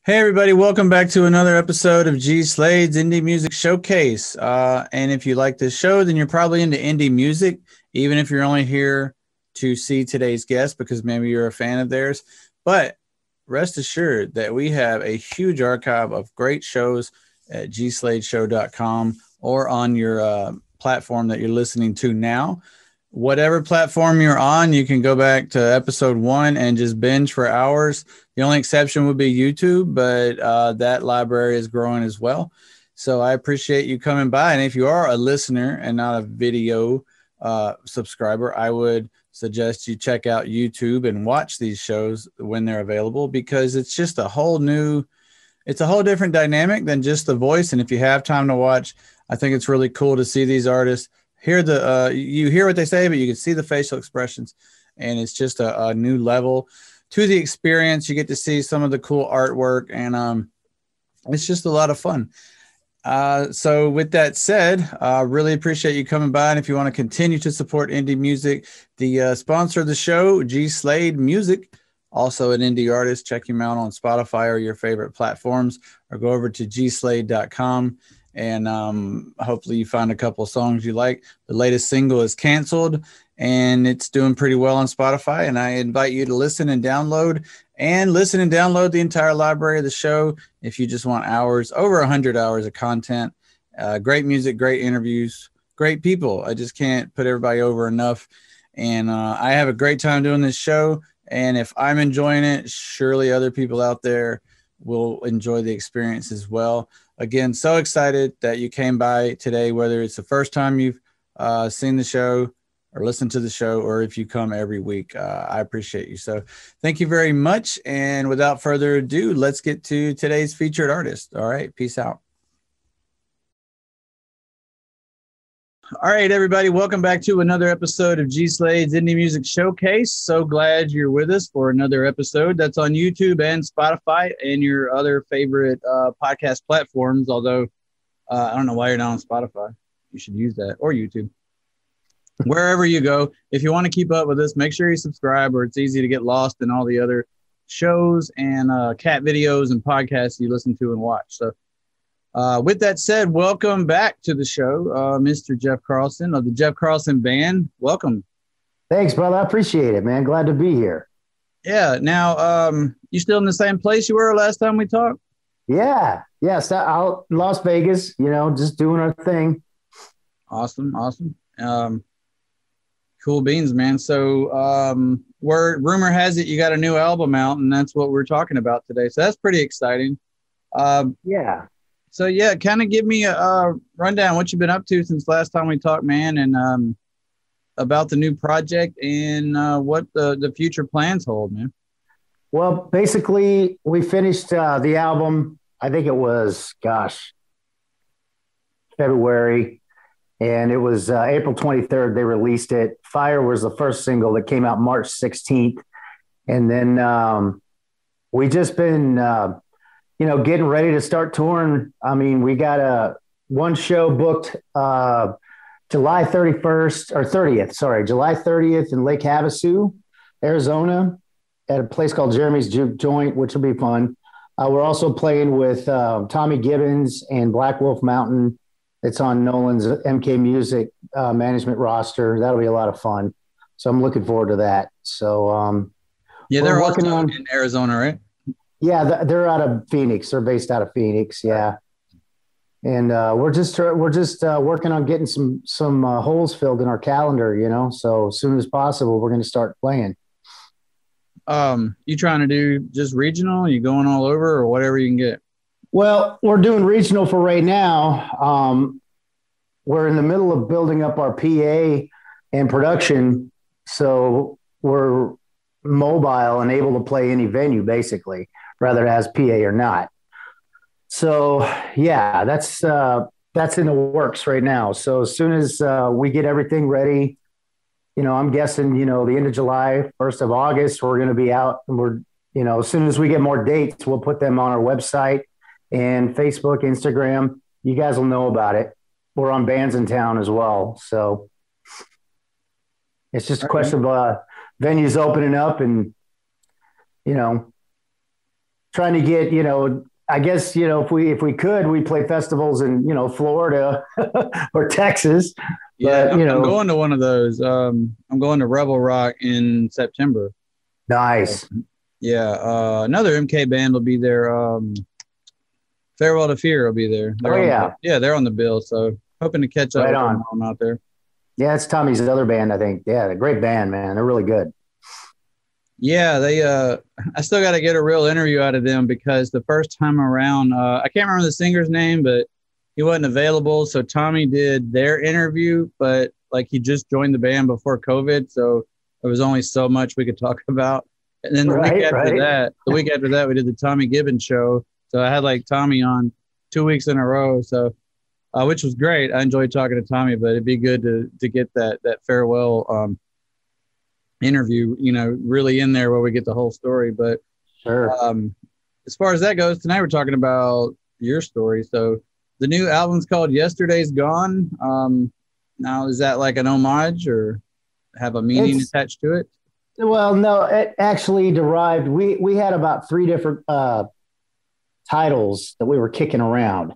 Hey everybody, welcome back to another episode of G Slade's Indie Music Showcase. And if you like this show, then you're probably into indie music, even if you're only here to see today's guest because maybe you're a fan of theirs. But rest assured that we have a huge archive of great shows at gsladeshow.com or on your platform that you're listening to now. Whatever platform you're on, you can go back to episode 1 and just binge for hours. The only exception would be YouTube, but that library is growing as well. So I appreciate you coming by. And if you are a listener and not a video subscriber, I would suggest you check out YouTube and watch these shows when they're available, because it's just it's a whole different dynamic than just the voice. And if you have time to watch, I think it's really cool to see these artists. You hear what they say, but you can see the facial expressions, and it's just a new level to the experience. You get to see some of the cool artwork, and it's just a lot of fun. So with that said, really appreciate you coming by. And if you want to continue to support indie music, the sponsor of the show, G Slade Music, also an indie artist, check him out on Spotify or your favorite platforms, or go over to gslade.com. And hopefully you find a couple of songs you like. The latest single is Canceled, and it's doing pretty well on Spotify. And I invite you to listen and download the entire library of the show if you just want hours, over 100 hours of content. Great music, great interviews, great people. I just can't put everybody over enough. And I have a great time doing this show. And if I'm enjoying it, surely other people out there will enjoy the experience as well. Again, so excited that you came by today, whether it's the first time you've seen the show or listened to the show, or if you come every week. I appreciate you. So thank you very much. And without further ado, let's get to today's featured artist. All right. Peace out. All right, everybody. Welcome back to another episode of G Slade's Indie Music Showcase. So glad you're with us for another episode that's on YouTube and Spotify and your other favorite podcast platforms. Although I don't know why you're not on Spotify. You should use that, or YouTube. Wherever you go, if you want to keep up with us, make sure you subscribe, or it's easy to get lost in all the other shows and cat videos and podcasts you listen to and watch. So with that said, welcome back to the show, Mr. Jeff Carlson of the Jeff Carlson Band. Welcome. Thanks, brother. I appreciate it, man. Glad to be here. Yeah. Now, you still in the same place you were last time we talked? Yeah. Yes. Out in Las Vegas, just doing our thing. Awesome. Cool beans, man. So rumor has it you got a new album out, and that's what we're talking about today. So that's pretty exciting. Yeah. So yeah, kind of give me a rundown what you've been up to since last time we talked, man, and about the new project and what the future plans hold, man. Well, basically, we finished the album. I think it was, February, and it was April 23rd. They released it. Fire was the first single that came out March 16th, and then we just been getting ready to start touring. I mean, we got one show booked July 31st or 30th, July 30th in Lake Havasu, Arizona, at a place called Jeremy's Juke Joint, which will be fun. We're also playing with Tommy Gibbons and Black Wolf Mountain. It's on Nolan's MK Music management roster. That'll be a lot of fun. So I'm looking forward to that. So yeah, they're working on in Arizona, right? Yeah, they're out of Phoenix. They're based out of Phoenix. Yeah, and we're just working on getting some holes filled in our calendar. So as soon as possible, we're going to start playing. You trying to do just regional? You going all over, or whatever you can get? Well, we're doing regional for right now. We're in the middle of building up our PA and production, so we're mobile and able to play any venue, basically, whether it has PA or not. So yeah, that's in the works right now. So as soon as we get everything ready, I'm guessing, the end of July, 1st of August, we're going to be out, and we're, as soon as we get more dates, we'll put them on our website and Facebook, Instagram. You guys will know about it. We're on Bands in Town as well. So it's just a question of venues opening up and, trying trying to get, I guess, if we could, we play festivals in, Florida or Texas. Yeah, but, I'm going to one of those. I'm going to Rebel Rock in September. Nice. Yeah. Another MK band will be there. Farewell to Fear will be there. They're on the bill. So hoping to catch up with them out there. Yeah, it's Tommy's other band, I think. Yeah, they're a great band, man. They're really good. Yeah, I still got to get a real interview out of them because the first time around, I can't remember the singer's name, but he wasn't available. So Tommy did their interview, but like he just joined the band before COVID. So there was only so much we could talk about. And then the week after that, we did the Tommy Gibbons show. So I had like Tommy on 2 weeks in a row. So, which was great. I enjoyed talking to Tommy, but it'd be good to get that farewell interview, really in there where we get the whole story. But sure. As far as that goes, tonight we're talking about your story. So the new album's called Yesterday's Gone. Now, is that like an homage or have a meaning attached to it? Well, no, it actually derived. We had about 3 different titles that we were kicking around.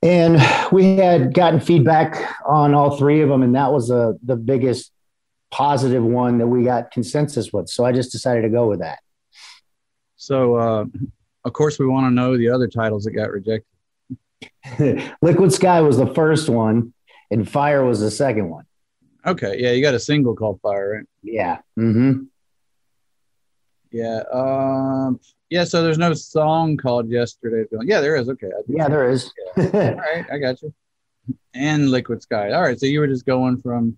And we had gotten feedback on all 3 of them, and that was the biggest positive one that we got consensus with. So I just decided to go with that. So, of course, we want to know the other titles that got rejected. Liquid Sky was the first one, and Fire was the second one. Okay, yeah, you got a single called Fire, right? Yeah. Mm-hmm. Yeah. Yeah, so there's no song called Yesterday's Gone. Yeah, there is. Okay. There is. Yeah. All right, I got you. And Liquid Sky. All right, so you were just going from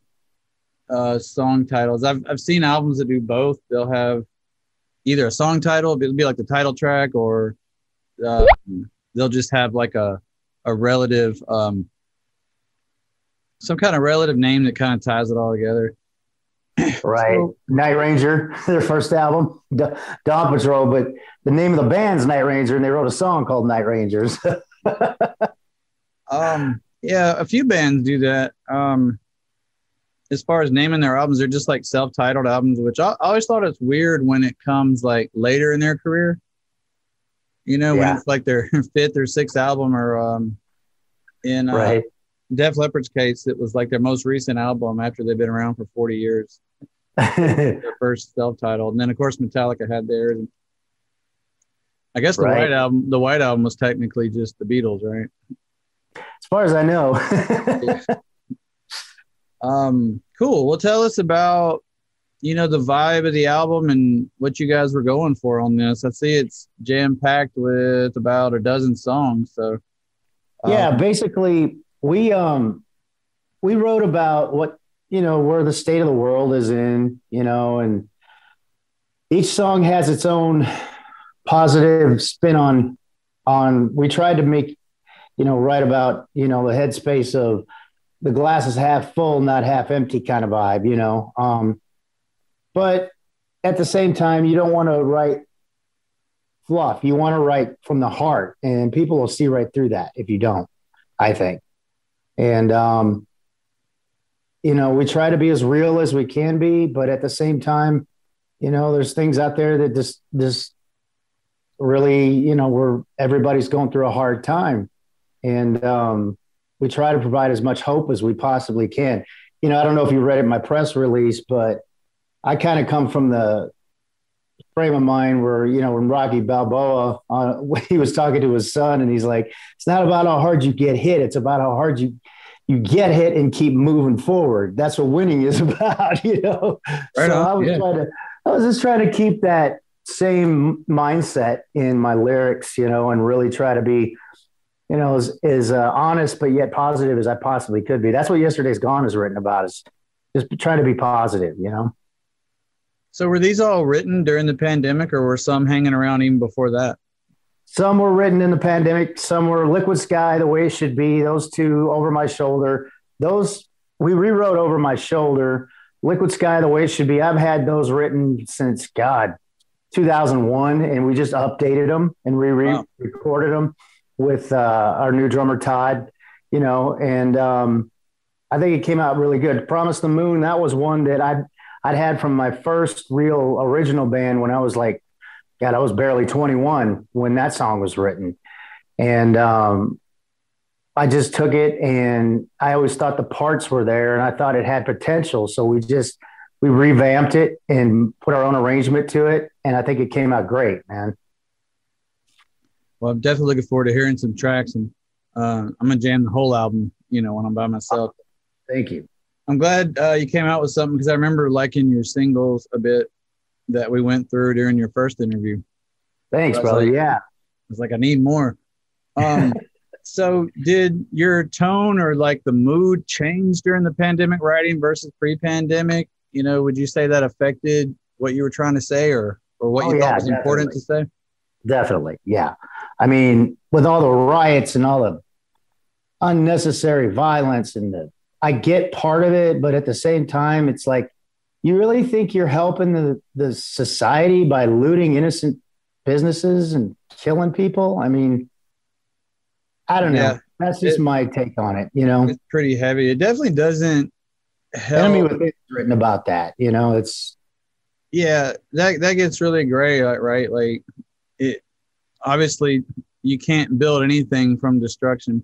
song titles. I've seen albums that do both. They'll have either a song title, it'll be like the title track, or they'll just have like a relative, some kind of relative name that kind of ties it all together. Right. So, Night Ranger, their first album, Dawn Patrol, but the name of the band's Night Ranger, and they wrote a song called Night Rangers. Yeah, a few bands do that. As far as naming their albums, they're just like self-titled albums, which I always thought it's weird when it comes like later in their career. When it's like their 5th or 6th album, or in right. Def Leppard's case, it was like their most recent album after they've been around for 40 years. Their first self-titled. And then, of course, Metallica had theirs. I guess the White Album was technically just the Beatles, right? As far as I know. Cool. Well, tell us about, the vibe of the album and what you guys were going for on this. I see it's jam-packed with about a dozen songs. So, yeah, basically, we wrote about what, where the state of the world is in, and each song has its own positive spin on, we tried to make, write about, the headspace of the glass is half full, not half empty kind of vibe, but at the same time, you don't want to write fluff. You want to write from the heart, and people will see right through that if you don't, I think. And, we try to be as real as we can be, but at the same time, there's things out there that just really, where everybody's going through a hard time. And we try to provide as much hope as we possibly can. I don't know if you read it in my press release, but I kind of come from the frame of mind where, when Rocky Balboa, he was talking to his son, and he's like, it's not about how hard you get hit. It's about how hard you get hit and keep moving forward. That's what winning is about, Right so on. I was just trying to keep that same mindset in my lyrics, and really try to be, as honest, but yet positive as I possibly could be. That's what Yesterday's Gone is written about, is just trying to be positive, So were these all written during the pandemic, or were some hanging around even before that? Some were written in the pandemic. Some were Liquid Sky, The Way It Should Be. Those 2, Over My Shoulder. Those we rewrote Over My Shoulder. Liquid Sky, The Way It Should Be. I've had those written since, 2001, and we just updated them and recorded them with our new drummer, Todd, and I think it came out really good. Promise the Moon, that was one that I'd had from my first real original band when I was like God, I was barely 21 when that song was written. And I just took it, and I always thought the parts were there, and I thought it had potential. So we revamped it and put our own arrangement to it. And I think it came out great, man. Well, I'm definitely looking forward to hearing some tracks, and I'm going to jam the whole album, when I'm by myself. Thank you. I'm glad you came out with something, because I remember liking your singles a bit that we went through during your first interview. Thanks, brother. Yeah. I was like, I need more. So did your tone or like the mood change during the pandemic writing versus pre-pandemic? Would you say that affected what you were trying to say, or what you thought was important to say? Definitely. Yeah. I mean, with all the riots and all the unnecessary violence I get part of it, but at the same time, it's like, you really think you're helping the society by looting innocent businesses and killing people? I mean, I don't know. Yeah, that's just my take on it. It's pretty heavy. It definitely doesn't help. Enemy Within written about that. It's that gets really gray, right? Like, it obviously you can't build anything from destruction.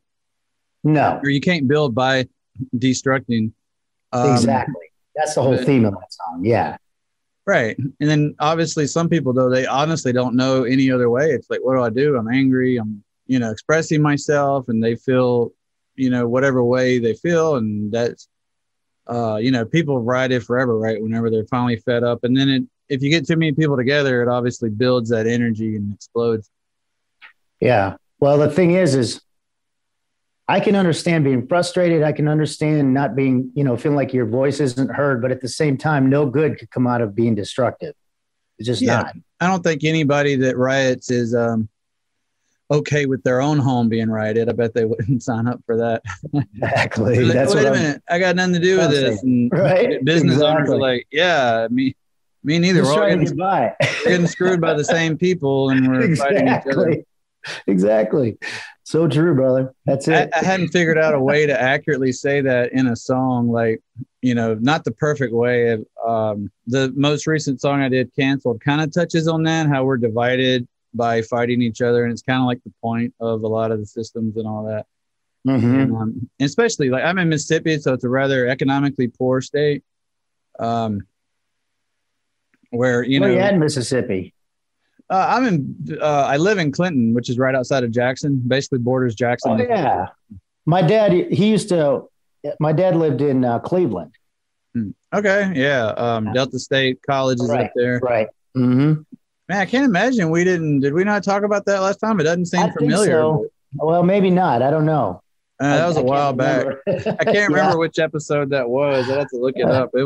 No, or you can't build by destructing. Exactly. That's the whole theme of that song. Yeah. Right. And then obviously some people, though, they honestly don't know any other way. It's like, what do I do? I'm angry. I'm, expressing myself, and they feel, whatever way they feel. And that's, people ride it forever, right? Whenever they're finally fed up. And then if you get too many people together, it obviously builds that energy and explodes. Yeah. Well, the thing is I can understand being frustrated. I can understand not being, feeling like your voice isn't heard, but at the same time, no good could come out of being destructive. It's just not. I don't think anybody that riots is okay with their own home being rioted. I bet they wouldn't sign up for that. Exactly. Like, that's wait a minute, I got nothing to do with this. And right? Business owners are like, yeah, me neither. We're all getting screwed by the same people, and we're fighting each other. Exactly. So true, brother. That's it. I hadn't figured out a way to accurately say that in a song, like, not the perfect way. The most recent song I did, Canceled, kind of touches on that, how we're divided by fighting each other. And it's kind of like the point of a lot of the systems and all that. Mm-hmm. And especially, like, I'm in Mississippi, so it's a rather economically poor state. Where, Where you at in Mississippi? I live in Clinton, which is right outside of Jackson, basically borders Jackson. Oh, yeah. My dad lived in Cleveland. Okay. Yeah. Delta State College is up there. Right. Mm-hmm. Man, I can't imagine did we not talk about that last time? It doesn't seem familiar. So. Well, maybe not. I don't know. That was a while back. I can't remember which episode that was. I'd have to look it up. It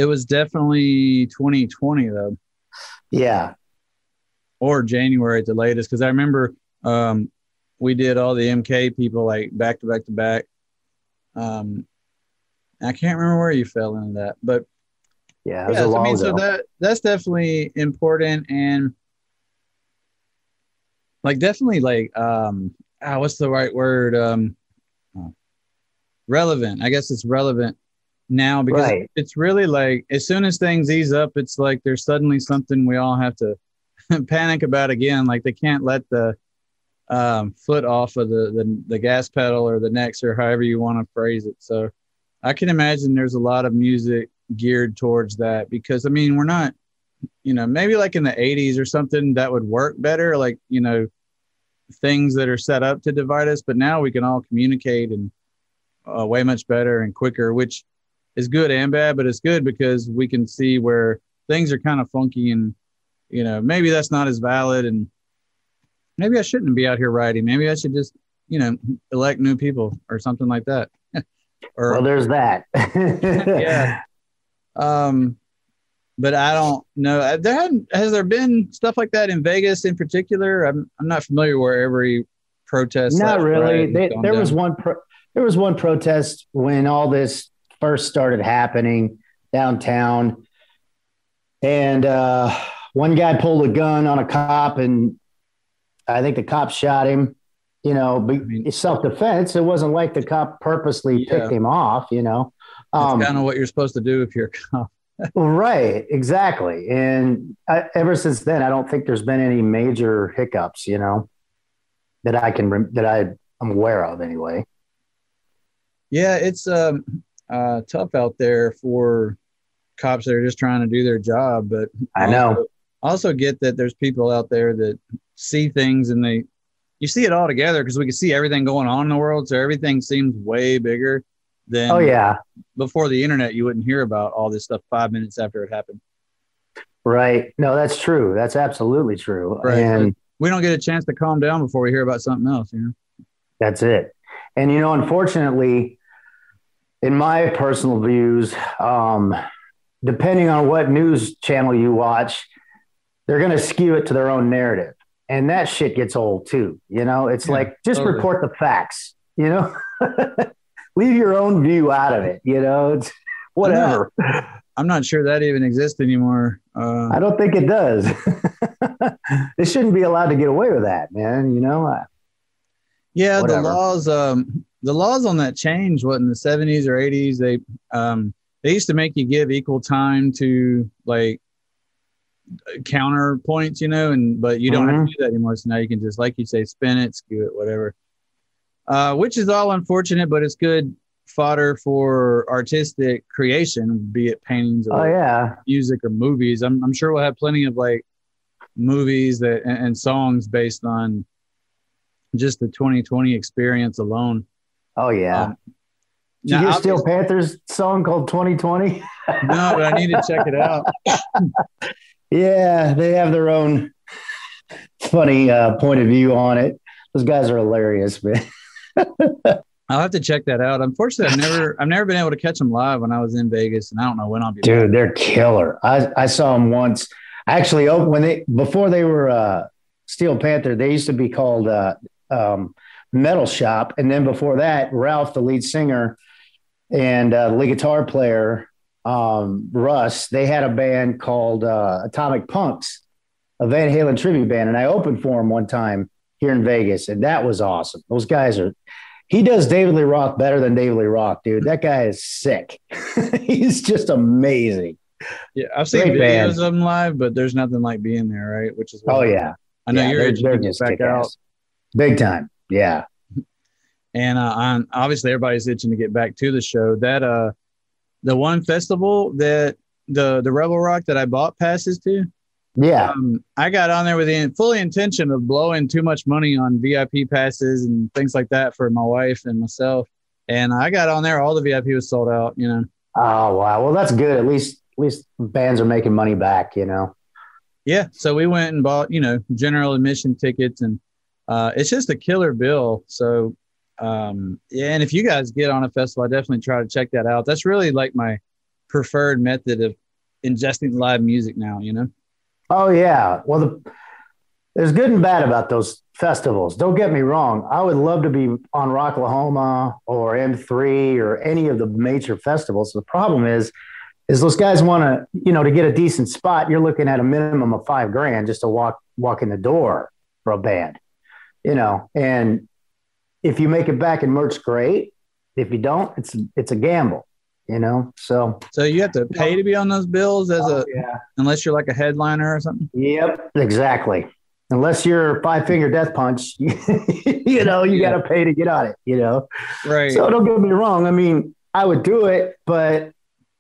was definitely 2020 though. Yeah. Or January at the latest, because I remember we did all the MK people like back to back to back. I can't remember where you fell into that, but yeah, it was a while ago. So that's definitely important, and like definitely like what's the right word? Relevant. I guess it's relevant now because it's really like as soon as things ease up, it's like there's suddenly something we all have to panic about again. Like they can't let the foot off of the gas pedal or the next or however you want to phrase it. So I can imagine there's a lot of music geared towards that because I mean we're not, maybe like in the 80s or something that would work better, like things that are set up to divide us, but now we can all communicate and way much better and quicker, which is good and bad, but it's good because we can see where things are kind of funky and maybe that's not as valid, and maybe I shouldn't be out here writing. Maybe I should just, elect new people or something like that. Well, there's that. Yeah. But I don't know. Has there been stuff like that in Vegas in particular? I'm not familiar where every protest. Not really. There was one protest when all this first started happening downtown, and one guy pulled a gun on a cop, and I think the cop shot him. It's self-defense. It wasn't like the cop purposely picked him off. That's kind of what you're supposed to do if you're a cop. Right, exactly. And ever since then, I don't think there's been any major hiccups, that I'm aware of anyway. Yeah, it's tough out there for cops that are just trying to do their job, but I know. also get that there's people out there that see things and you see it all together because we can see everything going on in the world, so everything seems way bigger than Oh yeah, before the internet. You wouldn't hear about all this stuff 5 minutes after it happened. right. No, that's true. That's absolutely true. Right. But And we don't get a chance to calm down before we hear about something else, you know? that's it. And unfortunately, in my personal views, depending on what news channel you watch, they're going to skew it to their own narrative. And that shit gets old too. It's like, just totally report the facts, leave your own view out of it. It's whatever. I'm not sure that even exists anymore. I don't think it does. They shouldn't be allowed to get away with that, man. Yeah. Whatever. The laws on that changed in the 70s or 80s. They used to make you give equal time to like counterpoints, but you don't have to do that anymore. So now you can just, like you say, spin it, skew it, whatever. Which is all unfortunate, but it's good fodder for artistic creation, be it paintings or music or movies. I'm sure we'll have plenty of like movies and songs based on just the 2020 experience alone. Oh yeah. Did you hear Steel Panther's song called 2020? No, but I need to check it out. Yeah, they have their own funny point of view on it. Those guys are hilarious, man. I'll have to check that out. Unfortunately, I've never been able to catch them live when I was in Vegas, and I don't know when I'll be. Dude, they're killer. I saw them once. Actually, before they were Steel Panther, they used to be called Metal Shop, and then before that, Ralph, the lead singer, and the lead guitar player, Russ, they had a band called Atomic Punks, a Van Halen tribute band, and I opened for them one time here in Vegas, and that was awesome. Those guys he does David Lee Roth better than David Lee Roth, dude. That guy is sick. He's just amazing. Yeah, I've seen videos of them live, but there's nothing like being there, right? Which is yeah. I know you're itching to get back out. Big time, yeah. And obviously everybody's itching to get back to the show. That the one festival that the Rebel Rock that I bought passes to. Yeah. I got on there with the full intention of blowing too much money on VIP passes and things like that for my wife and myself. And I got on there. All the VIP was sold out, Oh, wow. Well, that's good. At least bands are making money back, Yeah. So we went and bought, general admission tickets, and it's just a killer bill. So, and if you guys get on a festival, I definitely try to check that out. That's really like my preferred method of ingesting live music now, Oh, yeah. Well, there's good and bad about those festivals. Don't get me wrong. I would love to be on Rocklahoma or M3 or any of the major festivals. The problem is those guys want to, to get a decent spot, you're looking at a minimum of $5,000 just to walk in the door for a band, and if you make it back in merch, great. If you don't, it's a gamble. So you have to pay to be on those bills unless you're like a headliner or something. Yep, exactly. Unless you're Five Finger Death Punch, you got to pay to get on it, Right. So don't get me wrong. I mean, I would do it, but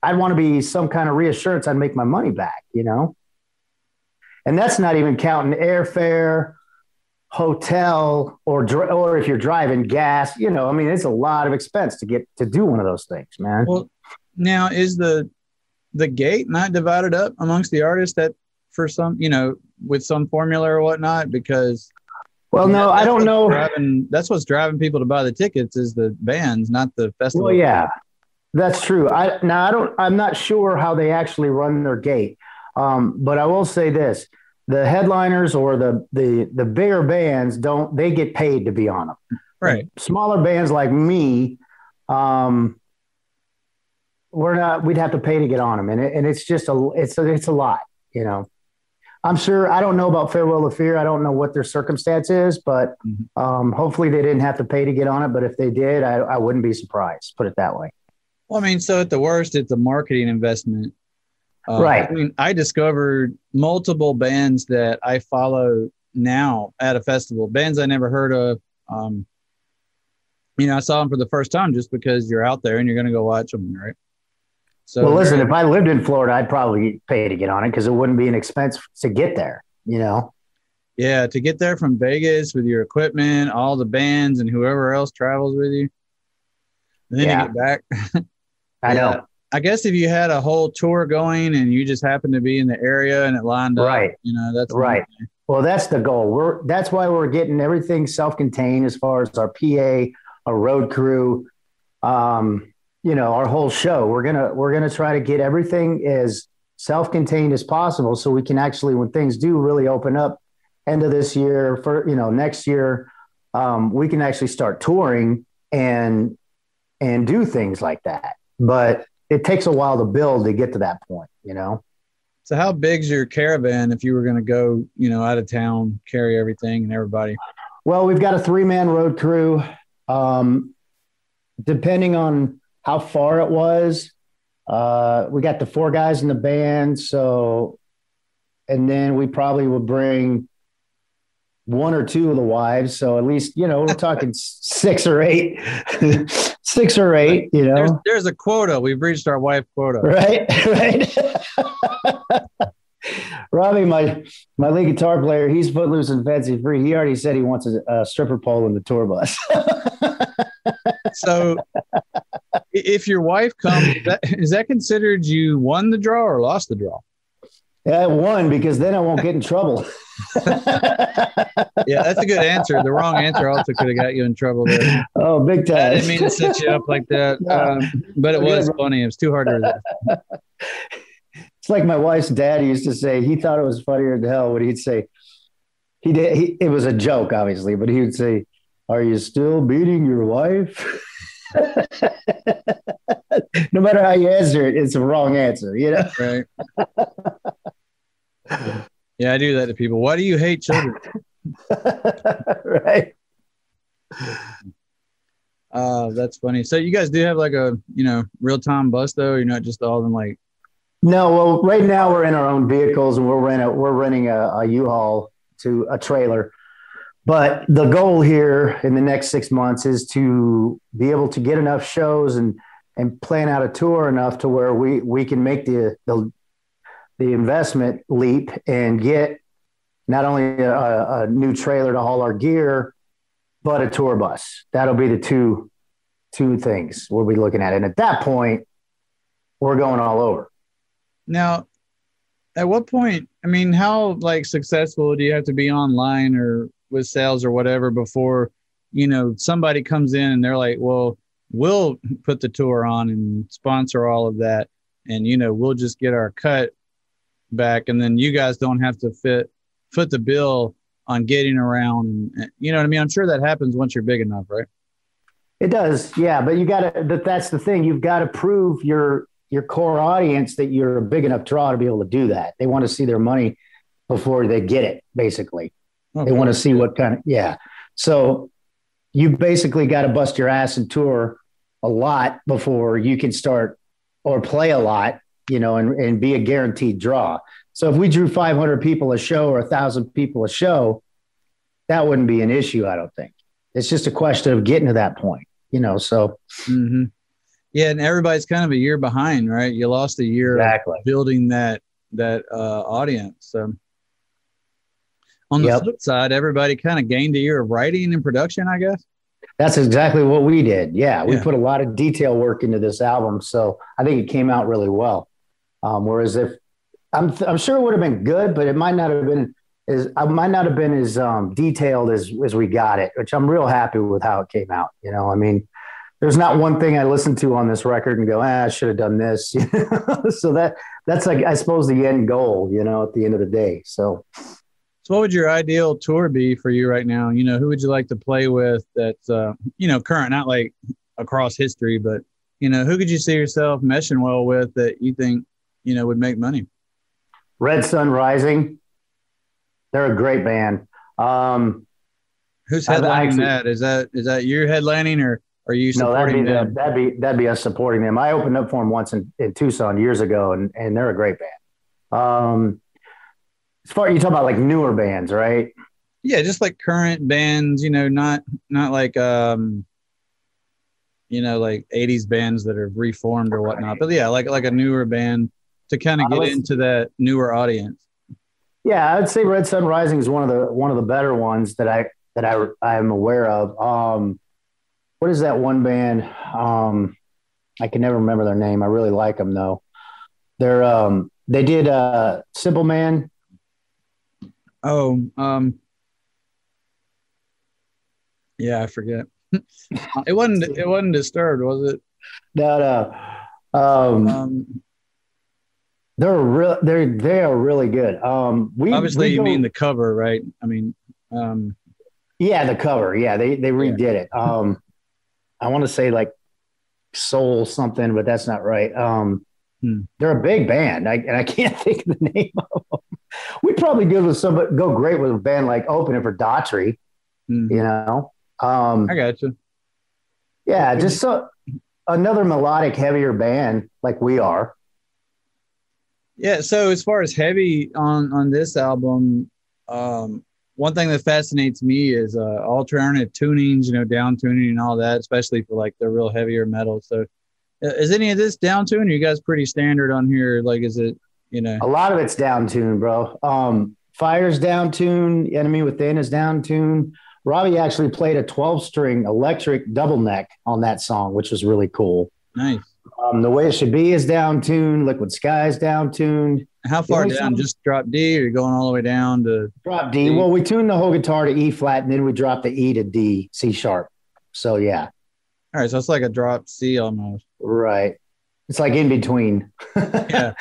I'd want to be some kind of reassurance I'd make my money back, and that's not even counting airfare, hotel, or if you're driving, gas. I mean, it's a lot of expense to get to do one of those things, man. Well, now is the gate not divided up amongst the artists that for some, with some formula or whatnot? Because no, I don't know. That's what's driving people to buy the tickets is the bands, not the festival. Well, yeah, that's true. I'm not sure how they actually run their gate, but I will say this. The headliners or the bigger bands they get paid to be on them. Right. Smaller bands like me, we'd have to pay to get on them. And it's just it's a lot, I'm sure, I don't know about Farewell to Fear. I don't know what their circumstance is, but hopefully they didn't have to pay to get on it. But if they did, I wouldn't be surprised, put it that way. Well, I mean, so at the worst, it's a marketing investment Right. I mean, I discovered multiple bands that I follow now at a festival, bands I never heard of. I saw them for the first time just because you're out there and you're going to go watch them, right? So, well, listen, if I lived in Florida, I'd probably pay to get on it because it wouldn't be an expense to get there, Yeah, to get there from Vegas with your equipment, all the bands, and whoever else travels with you, and then you get back. I know. I guess if you had a whole tour going and you just happened to be in the area and it lined up, that's right. Well, that's the goal. That's why we're getting everything self-contained as far as our PA, our road crew, our whole show. We're gonna try to get everything as self-contained as possible, so we can actually, when things do really open up, end of this year, for next year, we can actually start touring and do things like that. But it takes a while to build to get to that point, So how big's your caravan if you were going to go, out of town, carry everything and everybody? Well, we've got a 3-man road crew. Depending on how far it was, we got the 4 guys in the band. So, and then we probably would bring 1 or 2 of the wives. So at least, we're talking 6 or 8, 6 or 8, There's a quota. We've reached our wife quota. Right. Robbie, my lead guitar player, he's footloose and fancy free. He already said he wants a stripper pole in the tour bus. So if your wife comes, is that considered you won the draw or lost the draw? Yeah, I won because then I won't get in trouble. Yeah, that's a good answer. The wrong answer also could have got you in trouble there. Oh, big time. I didn't mean to set you up like that, but it was funny. It was too hard to resist. It's like my wife's dad used to say. He thought it was funnier than hell when he'd say, it was a joke, obviously, but he would say, "Are you still beating your wife?" No matter how you answer it, it's a wrong answer, Right. Yeah, I do that to people. Why do you hate children? Right. That's funny. So you guys do have like a, real-time bus though? You're not just all in like. No, well, right now we're in our own vehicles and we're renting a U-Haul to a trailer. But the goal here in the next 6 months is to be able to get enough shows and plan out a tour enough to where we can make the investment leap and get not only a new trailer to haul our gear, but a tour bus. That'll be the two things we'll be looking at. And at that point, we're going all over. Now, at what point, how successful do you have to be online or with sales or whatever before, somebody comes in and they're like, well, we'll put the tour on and sponsor all of that. And, we'll just get our cut back. And then you guys don't have to foot the bill on getting around. And you know what I mean? I'm sure that happens once you're big enough, right? It does. Yeah. But that's the thing. You've got to prove your core audience that you're a big enough draw to be able to do that. They want to see their money before they get it, basically. Okay. They want to see what kind of, So you basically got to bust your ass and tour a lot before you can start or play a lot, and be a guaranteed draw. So if we drew 500 people a show or 1,000 people a show, that wouldn't be an issue, I don't think. It's just a question of getting to that point, so. Mm-hmm. Yeah, and everybody's kind of a year behind, right? You lost a year building that audience. So on the flip side, everybody kind of gained a year of writing and production, I guess. That's exactly what we did. Yeah, we put a lot of detail work into this album, so I think it came out really well. Whereas if I'm sure it would have been good, but it might not have been as detailed as we got it, which I'm real happy with how it came out. There's not one thing I listen to on this record and go, I should have done this. So that's like, I suppose, the end goal, at the end of the day. So what would your ideal tour be for you right now? Who would you like to play with that's, current, not like across history, but, who could you see yourself meshing well with that you think, would make money? Red Sun Rising. They're a great band. Who's headlining that? Is that you headlining or Are you No, supporting them? That'd be us supporting them. I opened up for them once in Tucson years ago, and they're a great band. As far you talk about like newer bands, right? Yeah, just like current bands, not like like 80s bands that are reformed or whatnot. But yeah, like a newer band to kind of get into that newer audience. Yeah, I would say Red Sun Rising is one of the better ones that I am aware of. What is that one band? I can never remember their name. I really like them though. They did Simple Man. Oh, yeah, I forget. It wasn't Disturbed, was it? No. They are really good. Obviously you mean the cover, right? I mean, yeah, the cover. Yeah, they redid it. I want to say like Soul something, but that's not right. They're a big band, and I can't think of the name of them. We'd probably go great with a band like opening for Daughtry, you know. I got you. Yeah, just another melodic, heavier band like we are. Yeah. So as far as heavy on this album, one thing that fascinates me is alternative tunings, down tuning and all that, especially for like the real heavier metal. So is any of this down tuned? Are you guys pretty standard on here? Like, is it, A lot of it's down tuned, bro. Fire's down tuned. Enemy Within is down tuned. Robbie actually played a 12-string electric double neck on that song, which was really cool. Nice. The Way It Should Be is down tuned. Liquid Sky is down tuned. How far down? Just drop D, or you're going all the way down to drop D? Well, we tuned the whole guitar to E flat, and then we dropped the E to D, C sharp. So yeah. All right, so it's like a drop C almost. Right. It's like in between. Yeah.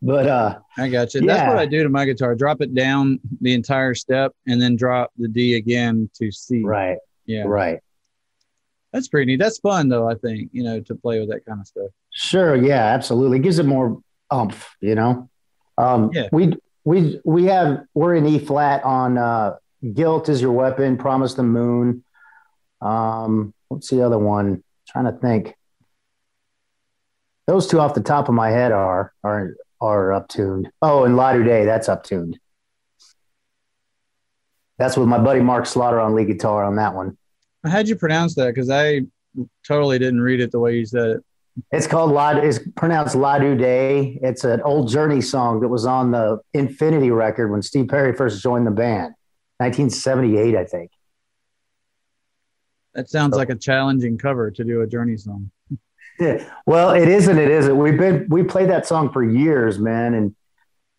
But I got you. Yeah. That's what I do to my guitar. Drop it down the entire step and then drop the D again to C. Right. Yeah. Right. That's pretty neat. That's fun though, I think, to play with that kind of stuff. Sure. Yeah, absolutely. It gives it more oomph, Yeah. We're in E flat on Guilt Is Your Weapon, Promise the Moon. What's the other one? I'm trying to think. Those two off the top of my head are up-tuned. Oh, and La Du Day, that's up-tuned. That's with my buddy Mark Slaughter on lead guitar on that one. How'd you pronounce that? Because I totally didn't read it the way you said it. It's pronounced La Du Day. It's an old Journey song that was on the Infinity record when Steve Perry first joined the band, 1978, I think. That sounds like a challenging cover to do a Journey song. Yeah. Well, it isn't. It isn't. We played that song for years, man,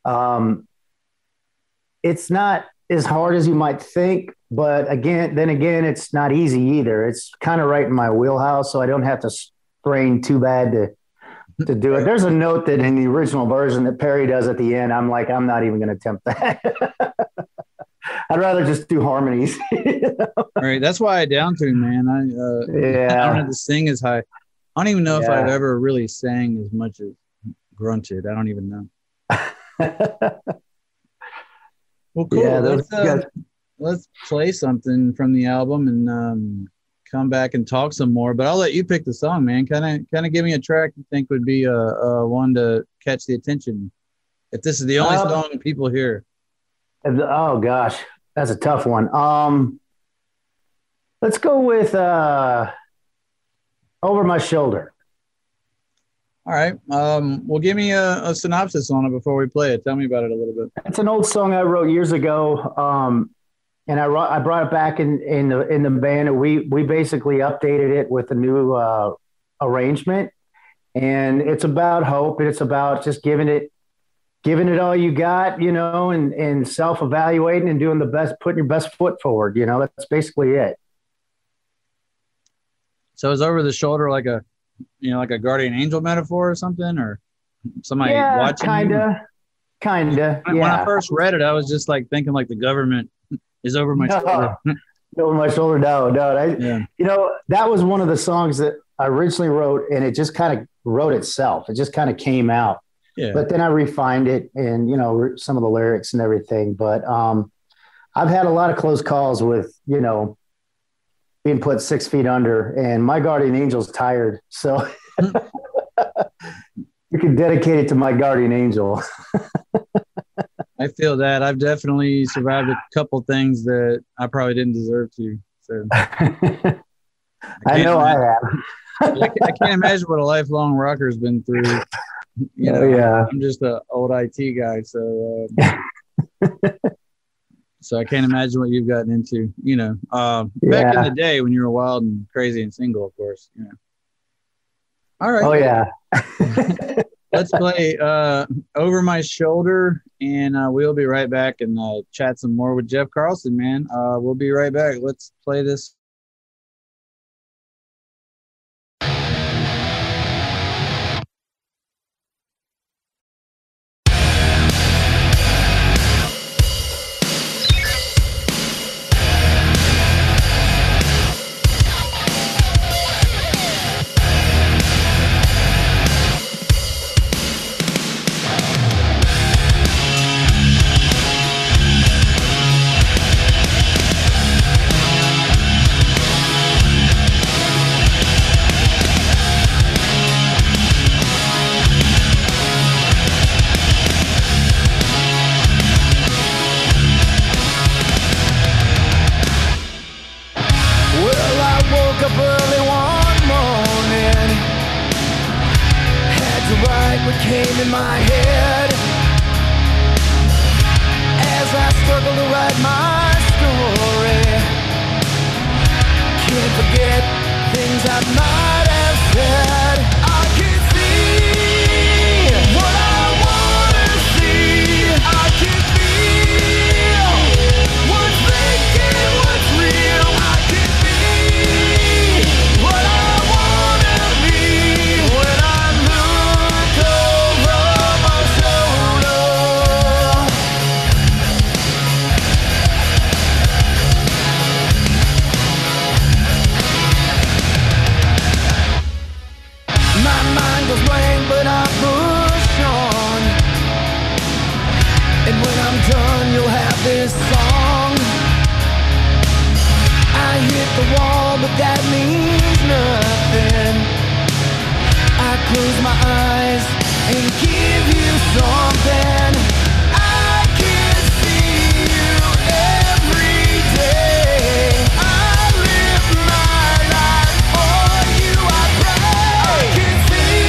and it's not as hard as you might think. But again, it's not easy either. It's kind of right in my wheelhouse, so I don't have to strain too bad to do it. There's a note that in the original version that Perry does at the end. I'm like, I'm not even going to attempt that. I'd rather just do harmonies. Right. That's why I down tune, man. I don't have to sing as high. I don't even know if I've ever really sang as much as grunted. I don't even know. Well, cool. Yeah, let's play something from the album and come back and talk some more. But I'll let you pick the song, man. Kind of give me a track you think would be a one to catch the attention. If this is the only song people hear. Oh gosh, that's a tough one. Let's go with Over My Shoulder. All right. Well, give me a synopsis on it before we play it. Tell me about it a little bit. It's an old song I wrote years ago, and I brought it back in the band, and we basically updated it with a new arrangement. And it's about hope, and it's about just giving it all you got, and self-evaluating and doing the best, putting your best foot forward. That's basically it. So is Over the Shoulder like a guardian angel metaphor or something, or somebody watching? Kinda. When I first read it, I was just like thinking like the government is over my shoulder. Over my shoulder, no. That was one of the songs that I originally wrote, and it just kind of wrote itself. It just kind of came out. Yeah. But then I refined it and, some of the lyrics and everything. But I've had a lot of close calls with, being put 6 feet under, and my guardian angel's tired. So you can dedicate it to my guardian angel. I feel that. I've definitely survived a couple things that I probably didn't deserve to. So I know I have. I can't imagine what a lifelong rocker's been through. You know, yeah. I'm just an old IT guy, so so I can't imagine what you've gotten into. You know, back in the day when you were wild and crazy and single, of course. You know. All right. Oh yeah. Let's play Over My Shoulder, and we'll be right back and chat some more with Jeff Carlson, man. We'll be right back. Let's play this. Came in my head as I struggle to write my story. Can't forget things I might have said. I can see what I wanna see. I can feel what's fake and what's real. I can be what I wanna be when I look over my shoulder. My mind goes blank, but I push on. And when I'm done, you'll have this song. I hit the wall, but that means nothing. I close my eyes and give you something. I can see you every day. I live my life for you, I pray. I can see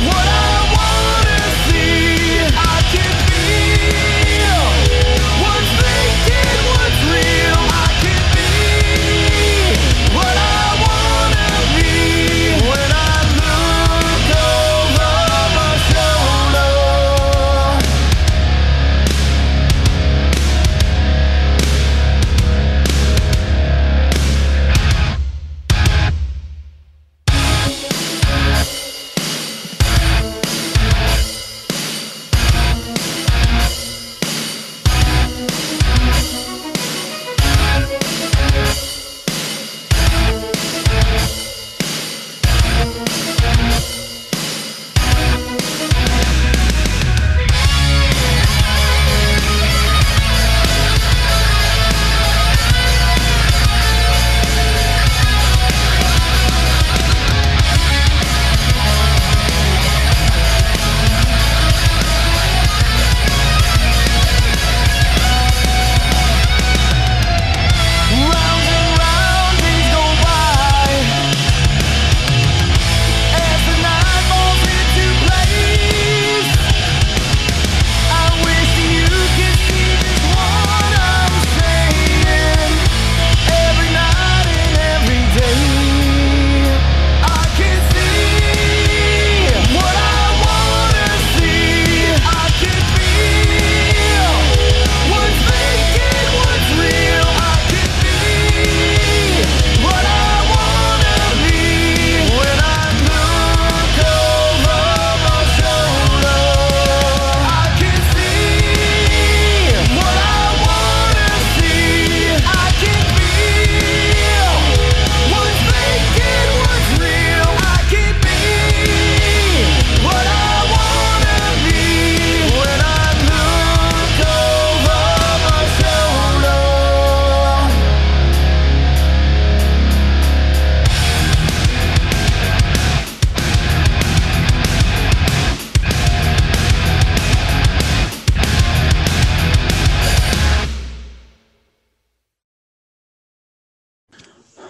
what I wanna see. I can feel what's fake and what's real. I can be what I wanna be when I look over my shoulder.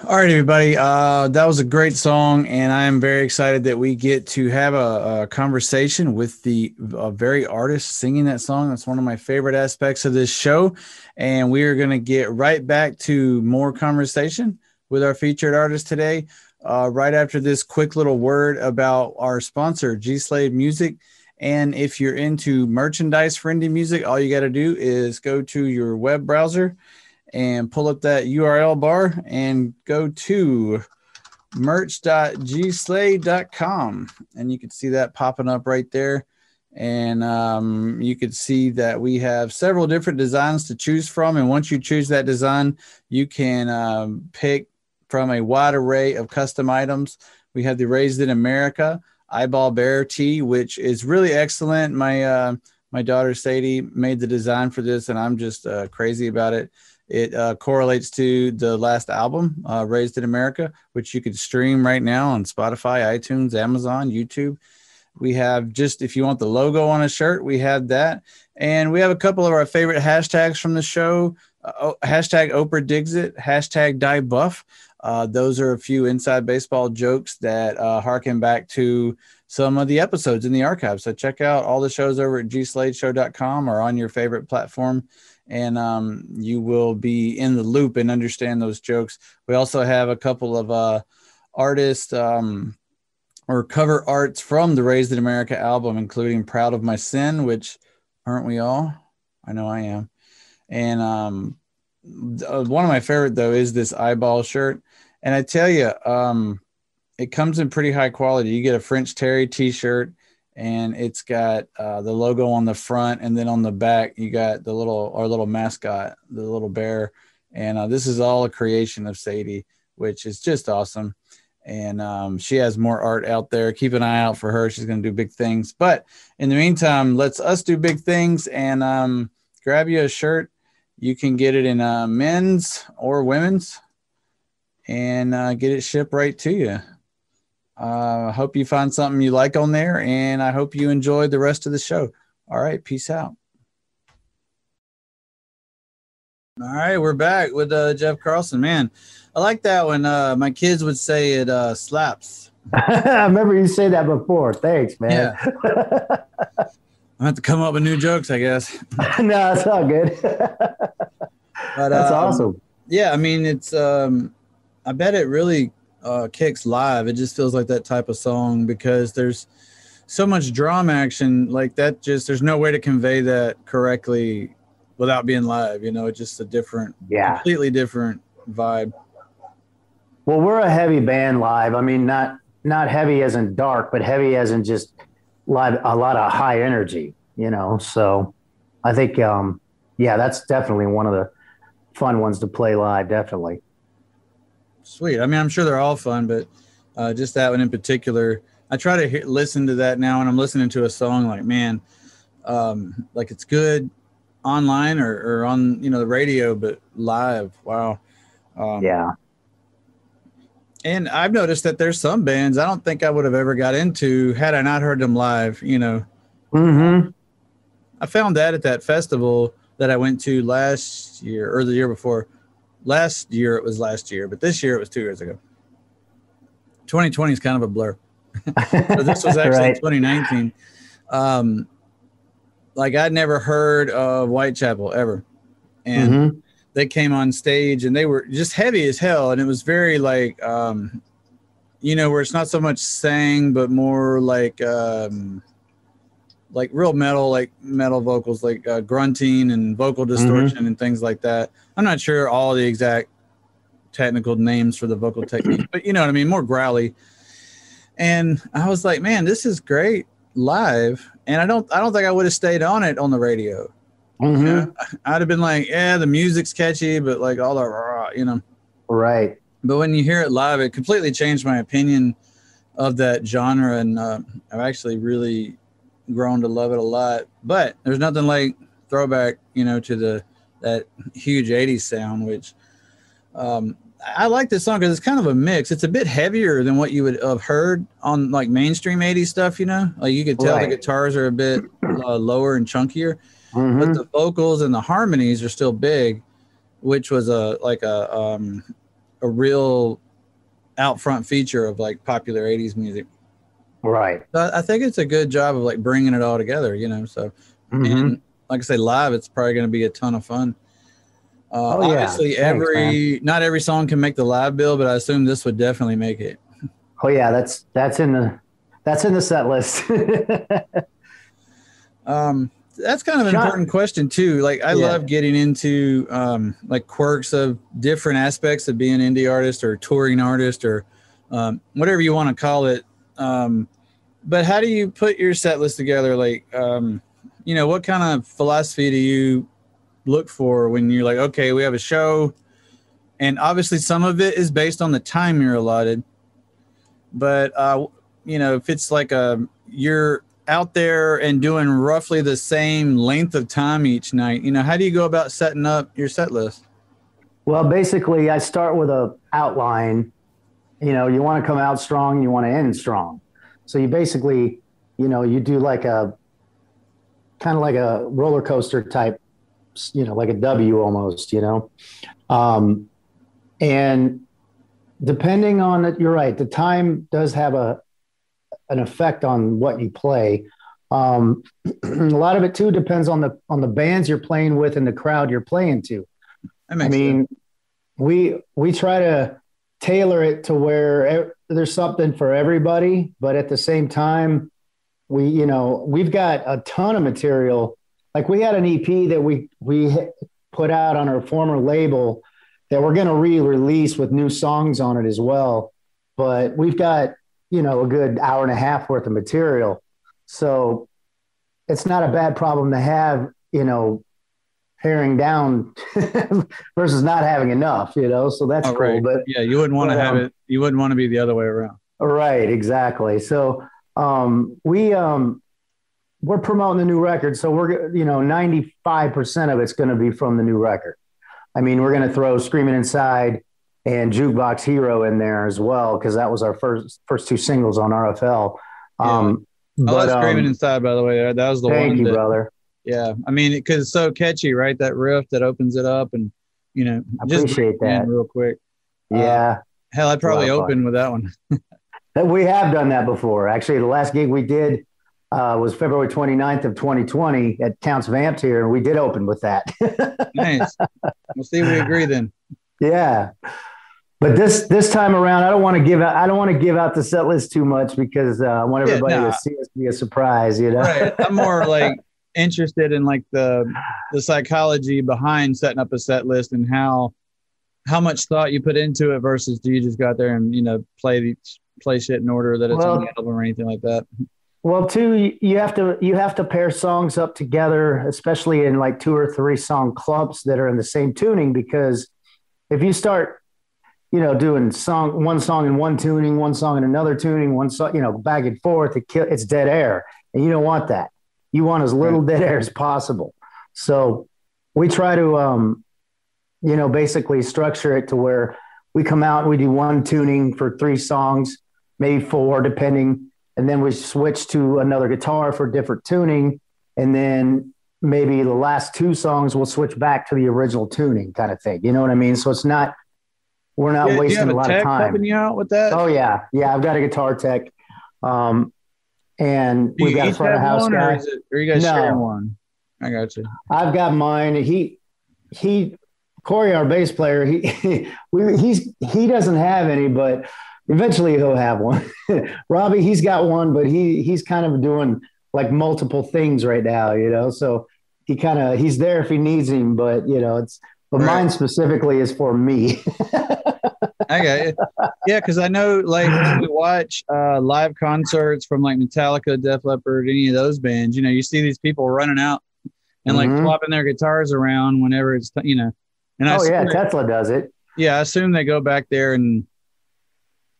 All right, everybody. That was a great song, and I am very excited that we get to have a conversation with the very artist singing that song. That's one of my favorite aspects of this show, and we are going to get right back to more conversation with our featured artist today, right after this quick little word about our sponsor, G Slade Music. And if you're into merchandise for indie music, all you got to do is go to your web browser and pull up that URL bar and go to merch.gslade.com. And you can see that popping up right there. And you can see that we have several different designs to choose from. And once you choose that design, you can pick from a wide array of custom items. We have the Raised in America Eyeball Bear tee, which is really excellent. My daughter Sadie made the design for this, and I'm just crazy about it. It correlates to the last album, Raised in America, which you can stream right now on Spotify, iTunes, Amazon, YouTube. We have just, if you want the logo on a shirt, we have that. And we have a couple of our favorite hashtags from the show. Hashtag Oprah Digs It, hashtag Die Buff. Those are a few inside baseball jokes that harken back to some of the episodes in the archive. So check out all the shows over at gsladeshow.com or on your favorite platform. And you will be in the loop and understand those jokes. We also have a couple of artists or cover arts from the Raised in America album, including Proud of My Sin, which aren't we all? I know I am. And one of my favorite, though, is this eyeball shirt. And I tell you, it comes in pretty high quality. You get a French Terry t-shirt, and it's got the logo on the front, and then on the back you got our little mascot, the little bear. And this is all a creation of Sadie, which is just awesome. And she has more art out there. Keep an eye out for her. She's going to do big things. But in the meantime, let's us do big things and grab you a shirt. You can get it in men's or women's and get it shipped right to you. I hope you find something you like on there, and I hope you enjoy the rest of the show. All right, peace out. All right, we're back with Jeff Carlson. Man, I like that when my kids would say it slaps. I remember you say that before. Thanks, man. Yeah. I have to come up with new jokes, I guess. No, it's all good. But, that's awesome. Yeah, I mean, it's I bet it really kicks live. It just feels like that type of song because there's so much drum action like that. Just there's no way to convey that correctly without being live. You know, it's just a different, completely different vibe. Well, we're a heavy band live. I mean, not heavy as in dark, but heavy as in just live, a lot of high energy, you know? So I think, that's definitely one of the fun ones to play live. Definitely. Sweet. I mean, I'm sure they're all fun, but just that one in particular, I try to listen to that now, and I'm listening to a song like, man, like it's good online or on, the radio, but live. Wow. Yeah. And I've noticed that there's some bands I don't think I would have ever got into had I not heard them live, Mm-hmm. I found that at that festival that I went to last year or the year before. Last year it was last year, but this year it was 2 years ago. 2020 is kind of a blur. So this was actually right. 2019. Like I'd never heard of Whitechapel ever. And they came on stage and they were just heavy as hell. And it was very like, where it's not so much sang, but more like real metal, like metal vocals, like grunting and vocal distortion and things like that. I'm not sure all the exact technical names for the vocal technique, but you know what I mean? More growly. And I was like, man, this is great live. And I don't think I would have stayed on it on the radio. I'd have been like, yeah, the music's catchy, but like all the, Right. But when you hear it live, it completely changed my opinion of that genre. And I've actually really grown to love it a lot. But there's nothing like throwback, to that huge 80s sound, which I like this song because it's kind of a mix. It's a bit heavier than what you would have heard on like mainstream 80s stuff, like you could tell the guitars are a bit lower and chunkier, but the vocals and the harmonies are still big, which was a a real out front feature of like popular 80s music. Right. So I think it's a good job of like bringing it all together, you know. So, and like I say, live, it's probably going to be a ton of fun. Obviously, Thanks, not every song can make the live bill, but I assume this would definitely make it. Oh yeah, that's in the set list. That's kind of an important question too. Like I love getting into like quirks of different aspects of being an indie artist or touring artist or whatever you want to call it. But how do you put your set list together? Like, you know, what kind of philosophy do you look for when you're like, okay, we have a show, and obviously some of it is based on the time you're allotted. But, you know, if it's like you're out there and doing roughly the same length of time each night, you know, how do you go about setting up your set list? Well, basically, I start with a outline. You know, you want to come out strong, you want to end strong. So you basically, you know, you do like a kind of like a roller coaster type, you know, like a W almost, you know. And depending on it, you're right. The time does have an effect on what you play. A lot of it too depends on the bands you're playing with and the crowd you're playing to. I mean, we try to tailor it to where there's something for everybody, but at the same time, we've got a ton of material. Like we had an EP that we put out on our former label that we're going to re-release with new songs on it as well. But we've got, you know, a good hour and a half worth of material. So it's not a bad problem to have, you know, paring down versus not having enough, you know, so that's cool. Right. But yeah, you wouldn't want to have it. You wouldn't want to be the other way around. Right. Exactly. So we're promoting the new record. So we're, you know, 95% of it's going to be from the new record. I mean, we're going to throw Screaming Inside and Jukebox Hero in there as well, because that was our first two singles on RFL. I love Screaming Inside, by the way. That was the one. Thank you, brother. Yeah, I mean, because it's so catchy, right? That riff that opens it up, and you know, I appreciate that real quick. Yeah, hell, I'd probably open with that one. We have done that before. Actually, the last gig we did was February 29th of 2020 at Counts Vamped here, and we did open with that. Nice. We'll see if we agree then. Yeah, but this time around, I don't want to give out the set list too much because I want everybody to see us be a surprise. You know, right? I'm more like interested in like the psychology behind setting up a set list and how much thought you put into it versus do you just go out there and, you know, play shit in order that it's on the album or anything like that. Well, too, you have to pair songs up together, especially in like 2 or 3 song clumps that are in the same tuning, because if you start, you know, doing one song in one tuning, one song in another tuning, one song, you know, back and forth, it's dead air, and you don't want that. You want as little dead air as possible. So we try to, you know, basically structure it to where we come out and we do one tuning for 3 songs, maybe 4, depending. And then we switch to another guitar for different tuning. And then maybe the last 2 songs we'll switch back to the original tuning kind of thing. You know what I mean? So we're not wasting a lot of time. Helping you out with that? Oh yeah. Yeah. I've got a guitar tech. And we've got a front of house guy. Or you guys sharing one? I got you. I've got mine. Corey, our bass player, he doesn't have any, but eventually he'll have one. Robbie, he's got one, but he's kind of doing like multiple things right now, you know. So he's there if he needs him, but you know, mine specifically is for me. I got it. Yeah, because I know like when we watch live concerts from like Metallica, Def Leppard, any of those bands, you know, you see these people running out and like swapping their guitars around whenever it's, you know. And Tesla does it. Yeah, I assume they go back there and,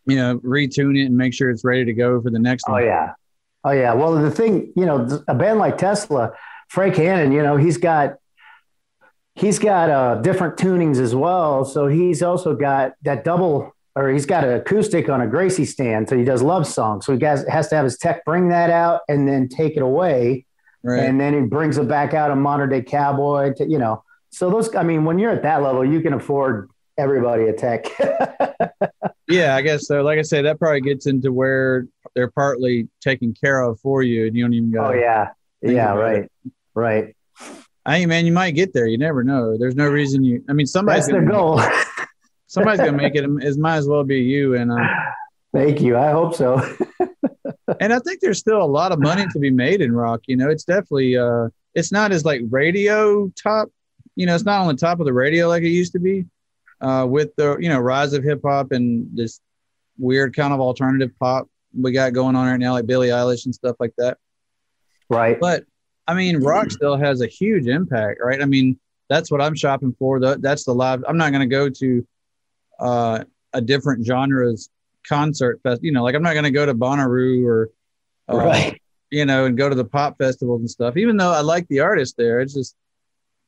you know, retune it and make sure it's ready to go for the next one. Oh yeah. Well, the thing, you know, a band like Tesla, Frank Hannon, you know, he's got different tunings as well. So he's also got that he's got an acoustic on a Gracie stand. So he does love songs. So he has to have his tech bring that out and then take it away. Right. And then he brings it back out on Modern Day Cowboy to, you know, so when you're at that level, you can afford everybody a tech. Yeah, I guess so. Like I said, that probably gets into where they're partly taken care of for you, and you don't even go. Oh yeah, right, right. Hey man, you might get there. You never know. There's no reason you. I mean, somebody's That's their goal. Somebody's gonna make it. It might as well be you. And thank you. I hope so. And I think there's still a lot of money to be made in rock. You know, it's definitely it's not as like radio top. You know, it's not on the top of the radio like it used to be. With the rise of hip hop and this weird kind of alternative pop we got going on right now, like Billie Eilish and stuff like that. Right. But I mean, rock still has a huge impact, right? I mean, that's what I'm shopping for. That's the live. I'm not going to go to a different genre's concert fest. You know, like I'm not going to go to Bonnaroo or, right. And go to the pop festivals and stuff. Even though I like the artist there, it's just,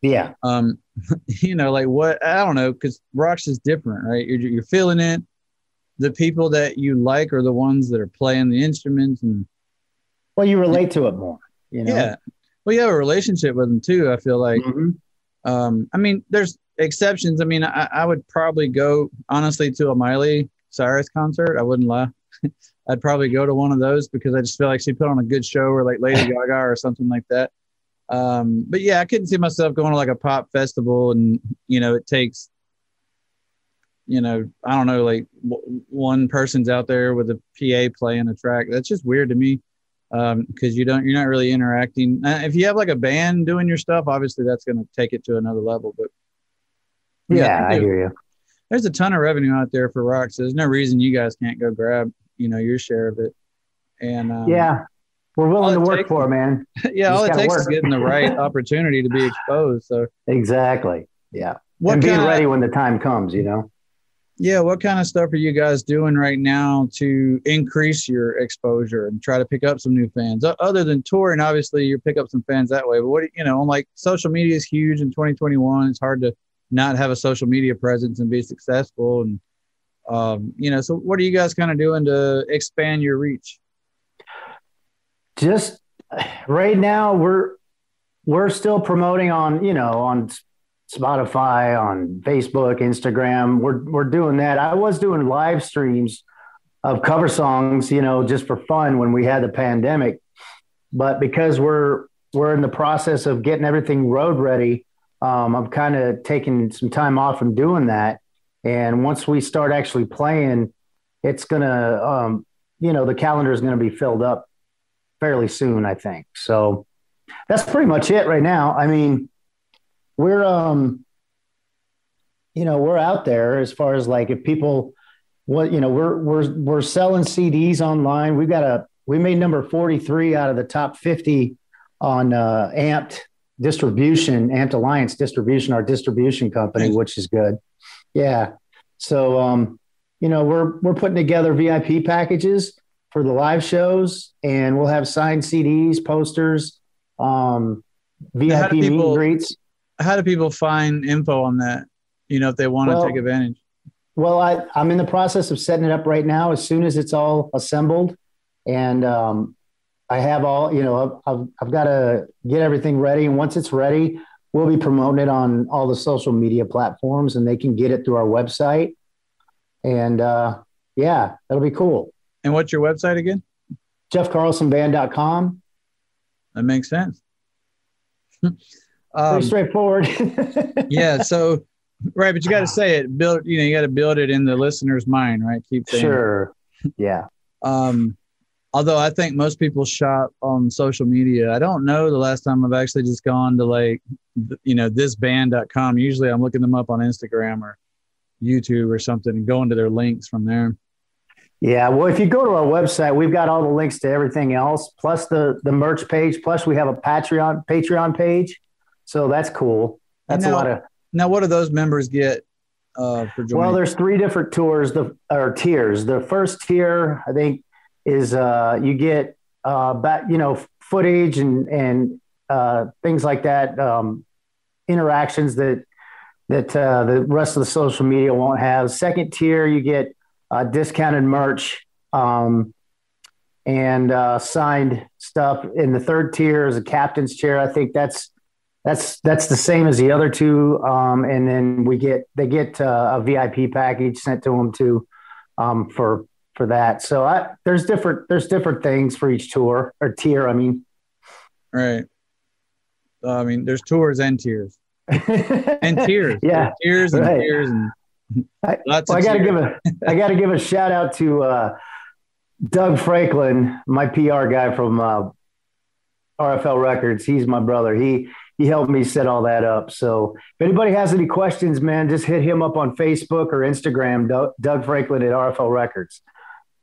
yeah. Like what, I don't know, because rock's is different, right? You're feeling it. The people that you like are the ones that are playing the instruments, and well, you relate to it more, Yeah. Well, you have a relationship with them too. I feel like, I mean, there's exceptions. I mean, I would probably go honestly to a Miley Cyrus concert. I wouldn't lie. I'd probably go to one of those because I just feel like she put on a good show, or like Lady Gaga or something like that. But yeah, I couldn't see myself going to like a pop festival and, it takes, I don't know, like one person's out there with a PA playing a track. That's just weird to me. Cause you're not really interacting. If you have like a band doing your stuff, obviously that's going to take it to another level, but yeah, I hear you. There's a ton of revenue out there for rock. So there's no reason you guys can't go grab, your share of it. And, yeah, we're willing to work for it, man. Yeah. All it takes is getting the right opportunity to be exposed. So exactly. Yeah. And be ready when the time comes, Yeah. What kind of stuff are you guys doing right now to increase your exposure and try to pick up some new fans? Other than touring, obviously you pick up some fans that way, but what, like social media is huge in 2021. It's hard to not have a social media presence and be successful. And, so what are you guys kind of doing to expand your reach? Just right now we're still promoting on, on Spotify, on Facebook, Instagram. We're doing that. I was doing live streams of cover songs, just for fun when we had the pandemic. But because we're in the process of getting everything road ready, I'm kind of taking some time off from doing that. And once we start actually playing, it's gonna, the calendar is gonna be filled up fairly soon, I think. So that's pretty much it right now. I mean, we're out there as far as like if people we're selling CDs online. We made number 43 out of the top 50 on Amped Alliance Distribution, our distribution company, which is good. Yeah. So we're putting together VIP packages for the live shows, and we'll have signed CDs, posters, VIP meet and greets. How do people find info on that? If they want to take advantage. Well, I'm in the process of setting it up right now. As soon as it's all assembled, and I have all, I've got to get everything ready. And once it's ready, we'll be promoting it on all the social media platforms, and they can get it through our website. And yeah, that'll be cool. And what's your website again? JeffCarlsonBand.com. That makes sense. Pretty straightforward. Yeah. So, right. But you got to say it, you got to build it in the listener's mind, right? Keep saying sure. It. Yeah. Although I think most people shop on social media. I don't know the last time I've actually just gone to like, thisband.com. Usually I'm looking them up on Instagram or YouTube or something and going to their links from there. Yeah. Well, if you go to our website, we've got all the links to everything else, plus the merch page. Plus we have a Patreon page. So that's cool. That's a lot of. Now, what do those members get for joining? Well, there's 3 different tiers. The first tier, I think, is you get footage and things like that, interactions that the rest of the social media won't have. Second tier, you get discounted merch and signed stuff. In the third tier is a captain's chair. I think that's That's the same as the other two. And then they get a VIP package sent to them too, for that. So there's different things for each tour or tier. I mean, right. I mean, there's tours and tiers and tiers. Yeah, there's tiers and tiers and lots of I tiers. got to give a shout out to Doug Franklin, my PR guy from RFL Records. He's my brother. He helped me set all that up. So if anybody has any questions, man, just hit him up on Facebook or Instagram, Doug Franklin at RFL Records.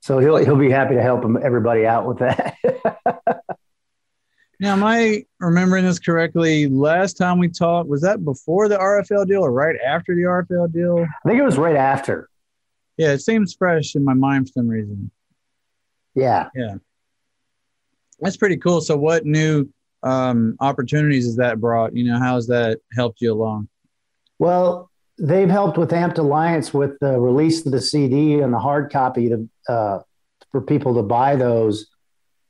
So he'll be happy to help everybody out with that. Now, am I remembering this correctly? Last time we talked, was that before the RFL deal or right after the RFL deal? I think it was right after. Yeah, it seems fresh in my mind for some reason. Yeah. That's pretty cool. So what new opportunities has that brought? How has that helped you along? Well, they've helped with Amped Alliance with the release of the CD and the hard copy for people to buy those.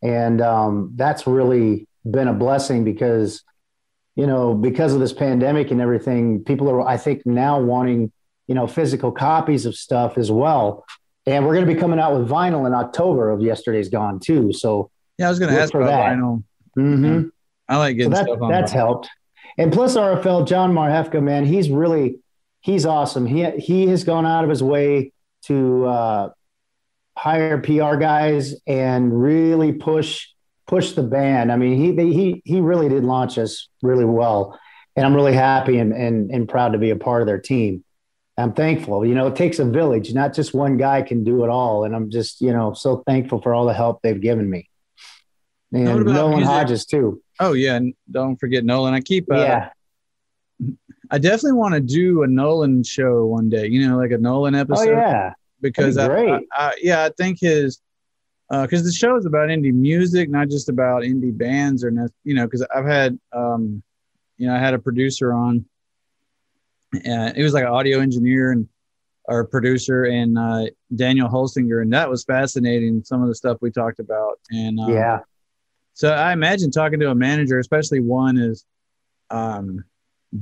And that's really been a blessing because of this pandemic and everything, people are, I think, now wanting, physical copies of stuff as well. And we're going to be coming out with vinyl in October of Yesterday's Gone too. So yeah, I was going to ask about that. Vinyl. Mm-hmm. Yeah. I like getting stuff on that's vinyl. helped. And plus RFL, John Marhefka, man, he's awesome. He has gone out of his way to hire PR guys and really push the band. I mean, he really did launch us really well, and I'm really happy and proud to be a part of their team. I'm thankful. It takes a village, not just one guy can do it all. And I'm just, so thankful for all the help they've given me. And Nolan Hodges too. Oh yeah. And don't forget Nolan. I definitely want to do a Nolan show one day, like a Nolan episode. Oh yeah. Because I think his, because the show is about indie music, not just about indie bands or, because I've had, I had a producer on, and he was like an audio engineer or producer, and Daniel Holsinger, and that was fascinating. Some of the stuff we talked about, and so I imagine talking to a manager, especially one as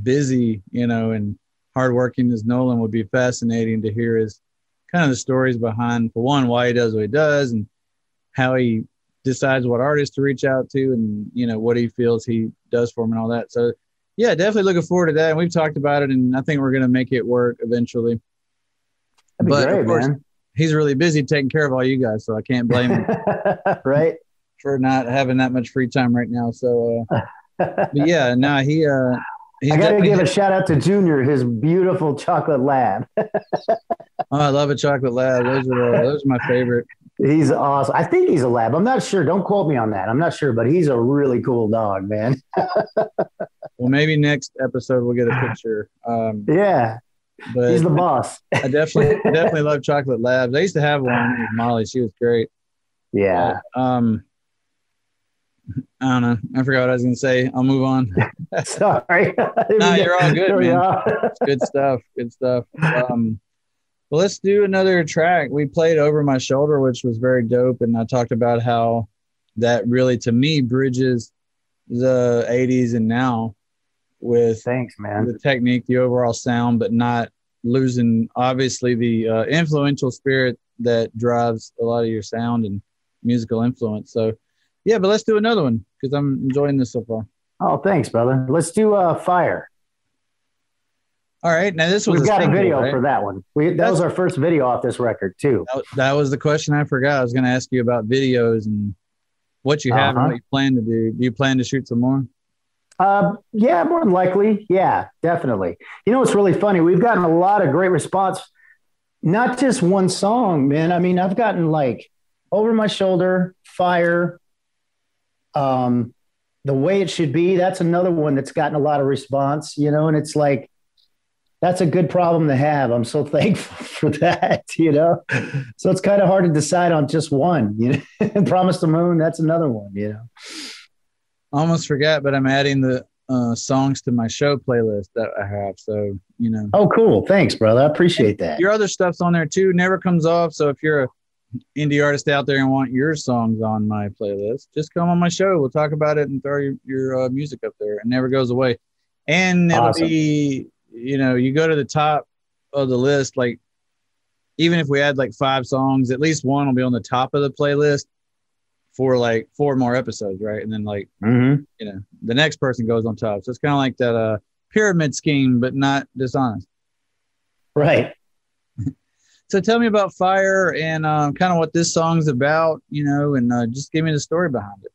busy, and hardworking as Nolan, would be fascinating to hear his kind of the stories behind, for one, why he does what he does and how he decides what artists to reach out to and, what he feels he does for them and all that. So, yeah, definitely looking forward to that. And we've talked about it, and I think we're going to make it work eventually. That'd be great, of course, man. He's really busy taking care of all you guys, so I can't blame him right for not having that much free time right now. So, but yeah, no, I got to give a shout out to Junior, his beautiful chocolate lab. I love a chocolate lab. Those are my favorite. He's awesome. I think he's a lab. I'm not sure. Don't quote me on that. I'm not sure, but he's a really cool dog, man. Well, maybe next episode we'll get a picture. Yeah, but he's the boss. I definitely love chocolate labs. I used to have one with Molly. She was great. Yeah. I don't know. I forgot what I was going to say. I'll move on. Sorry. No, you're all good, man. It's good stuff. Good stuff. Well, let's do another track. We played Over My Shoulder, which was very dope, and I talked about how that really, to me, bridges the 80s and now with Thanks, man. The technique, the overall sound, but not losing, obviously, the influential spirit that drives a lot of your sound and musical influence. So, yeah, but let's do another one because I'm enjoying this so far. Oh, thanks, brother. Let's do Fire. All right. Now, we've got a video, right? For that one. That was our first video off this record, too. That was the question I forgot. I was going to ask you about videos and what you have and what you plan to do. Do you plan to shoot some more? Yeah, more than likely. Yeah, definitely. It's really funny. We've gotten a lot of great response. Not just one song, man. I mean, I've gotten like Over My Shoulder, Fire, The Way It Should Be. That's another one that's gotten a lot of response, and it's like, that's a good problem to have. I'm so thankful for that, So it's kind of hard to decide on just one, Promise the Moon, that's another one, I almost forgot, but I'm adding the songs to my show playlist that I have. So, Oh, cool. Thanks, brother. I appreciate that. Your other stuff's on there too. Never comes off. So if you're an indie artist out there and want your songs on my playlist, just come on my show. We'll talk about it and throw your music up there. It never goes away. And it'll Awesome. be, you know, you go to the top of the list, like even if we had like 5 songs, at least one will be on the top of the playlist for like 4 more episodes, right? And then like, Mm-hmm. you know, the next person goes on top. So it's kind of like that pyramid scheme, but not dishonest. Right. So tell me about Fire and kind of what this song's about, you know, and just give me the story behind it.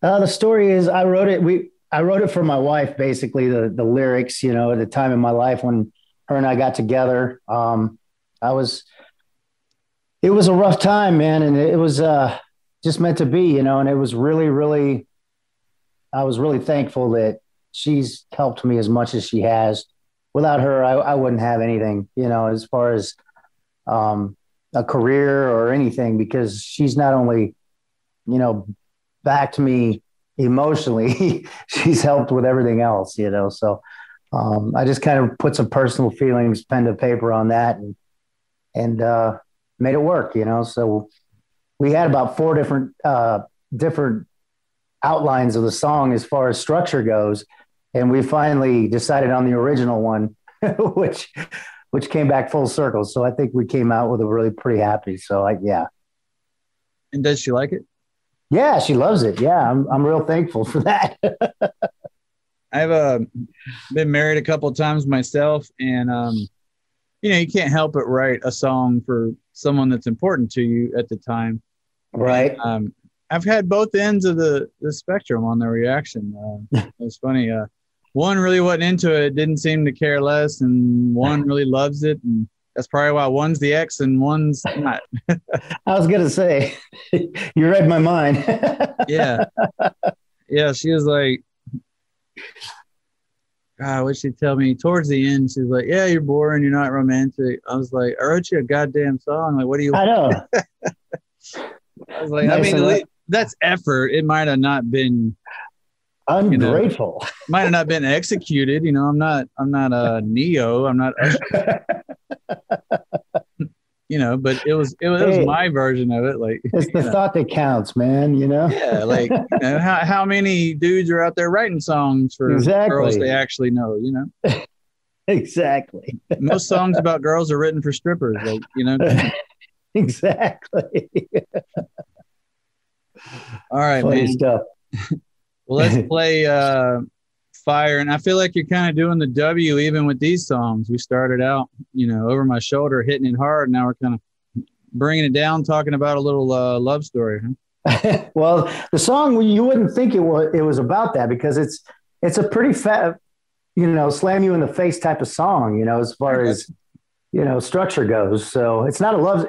The story is I wrote it for my wife, basically the lyrics, you know, at the time in my life when her and I got together. It was a rough time, man. And it was just meant to be, you know, and it was really, really, I was really thankful that she's helped me as much as she has. Without her, I wouldn't have anything, you know, as far as a career or anything, because she's not only, you know, backed me emotionally, she's helped with everything else, you know. So I just kind of put some personal feelings, pen to paper on that, and made it work, you know. So we had about 4 different outlines of the song as far as structure goes, and we finally decided on the original one, which came back full circle. So I think we came out with a really pretty happy. So yeah. And does she like it? Yeah, she loves it. Yeah, I'm real thankful for that. I've been married a couple of times myself, and you know, you can't help but write a song for someone that's important to you at the time. Right. And, I've had both ends of the spectrum on the reaction. It was funny. One really wasn't into it, didn't seem to care less, and one really loves it, and that's probably why one's the ex and one's not. I was gonna say, you read my mind. Yeah. She was like, God, what'd she tell me? Towards the end, she's like, yeah, you're boring, you're not romantic. I was like, I wrote you a goddamn song. Like, what do you want? I know. I was like, Nice. I mean, that's effort. It might have not been ungrateful. Might have not been executed. You know, I'm not a Neo. I'm not Usher. You know, but it was my version of it. Like, it's the thought that counts, man. You know. Yeah, like, you know, how many dudes are out there writing songs for girls they actually know? You know. Exactly. Most songs about girls are written for strippers. Like, you know. Exactly. All right, funny man. Stuff. Well, let's play Fire. And I feel like you're kind of doing the W even with these songs. We started out, you know, over my shoulder, hitting it hard. Now we're kind of bringing it down, talking about a little love story. Huh? Well, the song, you wouldn't think it was about that, because it's a pretty you know, slam you in the face type of song, you know, as far as, you know, structure goes. So it's not a love.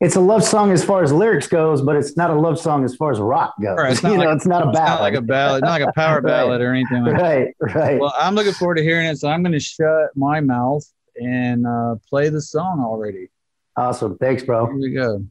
It's a love song as far as lyrics goes, but it's not a love song as far as rock goes. Right, it's not it's not a ballad. Not like a ballad, not like a power ballad or anything like that. Right. Well, I'm looking forward to hearing it, so I'm going to shut my mouth and play the song already. Awesome. Thanks, bro. Here we go.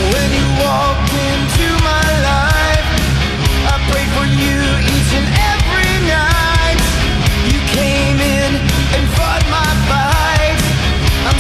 When you walked into my life, I prayed for you each and every night. You came in and fought my fight. I'm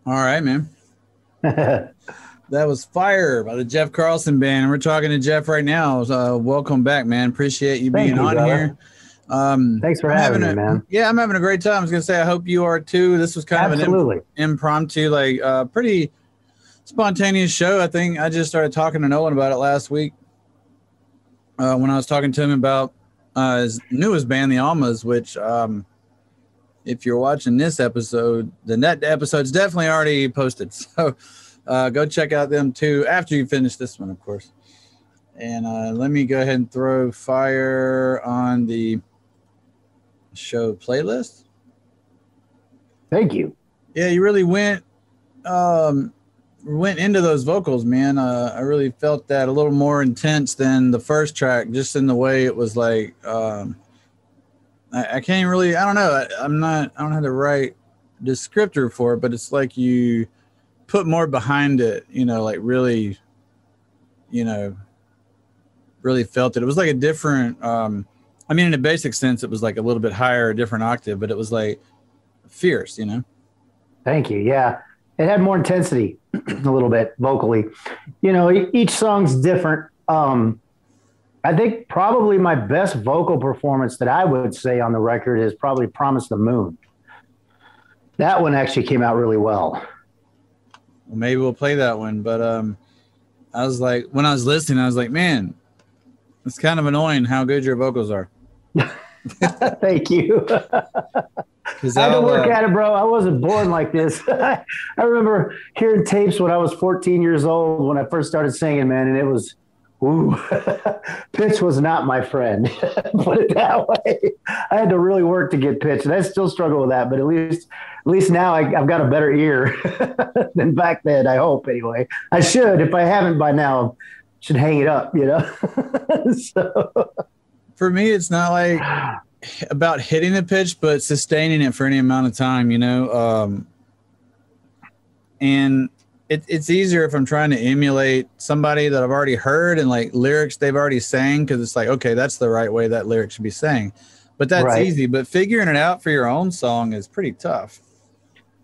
All right, man. That was Fire by the Jeff Carlson Band. And we're talking to Jeff right now. Welcome back, man. Appreciate you being on here. Thanks for having me, man. Yeah, I'm having a great time. I was going to say, I hope you are too. This was kind of an impromptu, like pretty spontaneous show. I think I just started talking to Nolan about it last week when I was talking to him about his newest band, the Almas, which if you're watching this episode, then that episode's definitely already posted. So go check out them too after you finish this one, of course. And let me go ahead and throw Fire on the show playlist. Thank you. Yeah, you really went into those vocals, man. I really felt that a little more intense than the first track, just in the way it was like I can't really, I don't know. I don't have the right descriptor for it, but it's like you put more behind it, you know, like really, you know, really felt it. It was like a different, I mean, in a basic sense, it was like a little bit higher, a different octave, but it was like fierce, you know? Thank you. Yeah. It had more intensity a little bit vocally. You know, each song's different. I think probably my best vocal performance that I would say on the record is probably Promise the Moon. That one actually came out really well. Well, maybe we'll play that one. But I was like, when I was listening, I was like, man, it's kind of annoying how good your vocals are. Thank you. I had to work at it, bro. I wasn't born like this. I remember hearing tapes when I was 14 years old when I first started singing, man, and it was, ooh, pitch was not my friend. Put it that way. I had to really work to get pitch, and I still struggle with that. But at least now I've got a better ear than back then. I hope, anyway. I should. If I haven't by now, should hang it up. You know. So for me, it's not like about hitting the pitch, but sustaining it for any amount of time. You know, and it's easier if I'm trying to emulate somebody that I've already heard and like lyrics they've already sang, because it's like, okay, that's the right way that lyric should be sang. But that's easy. But figuring it out for your own song is pretty tough.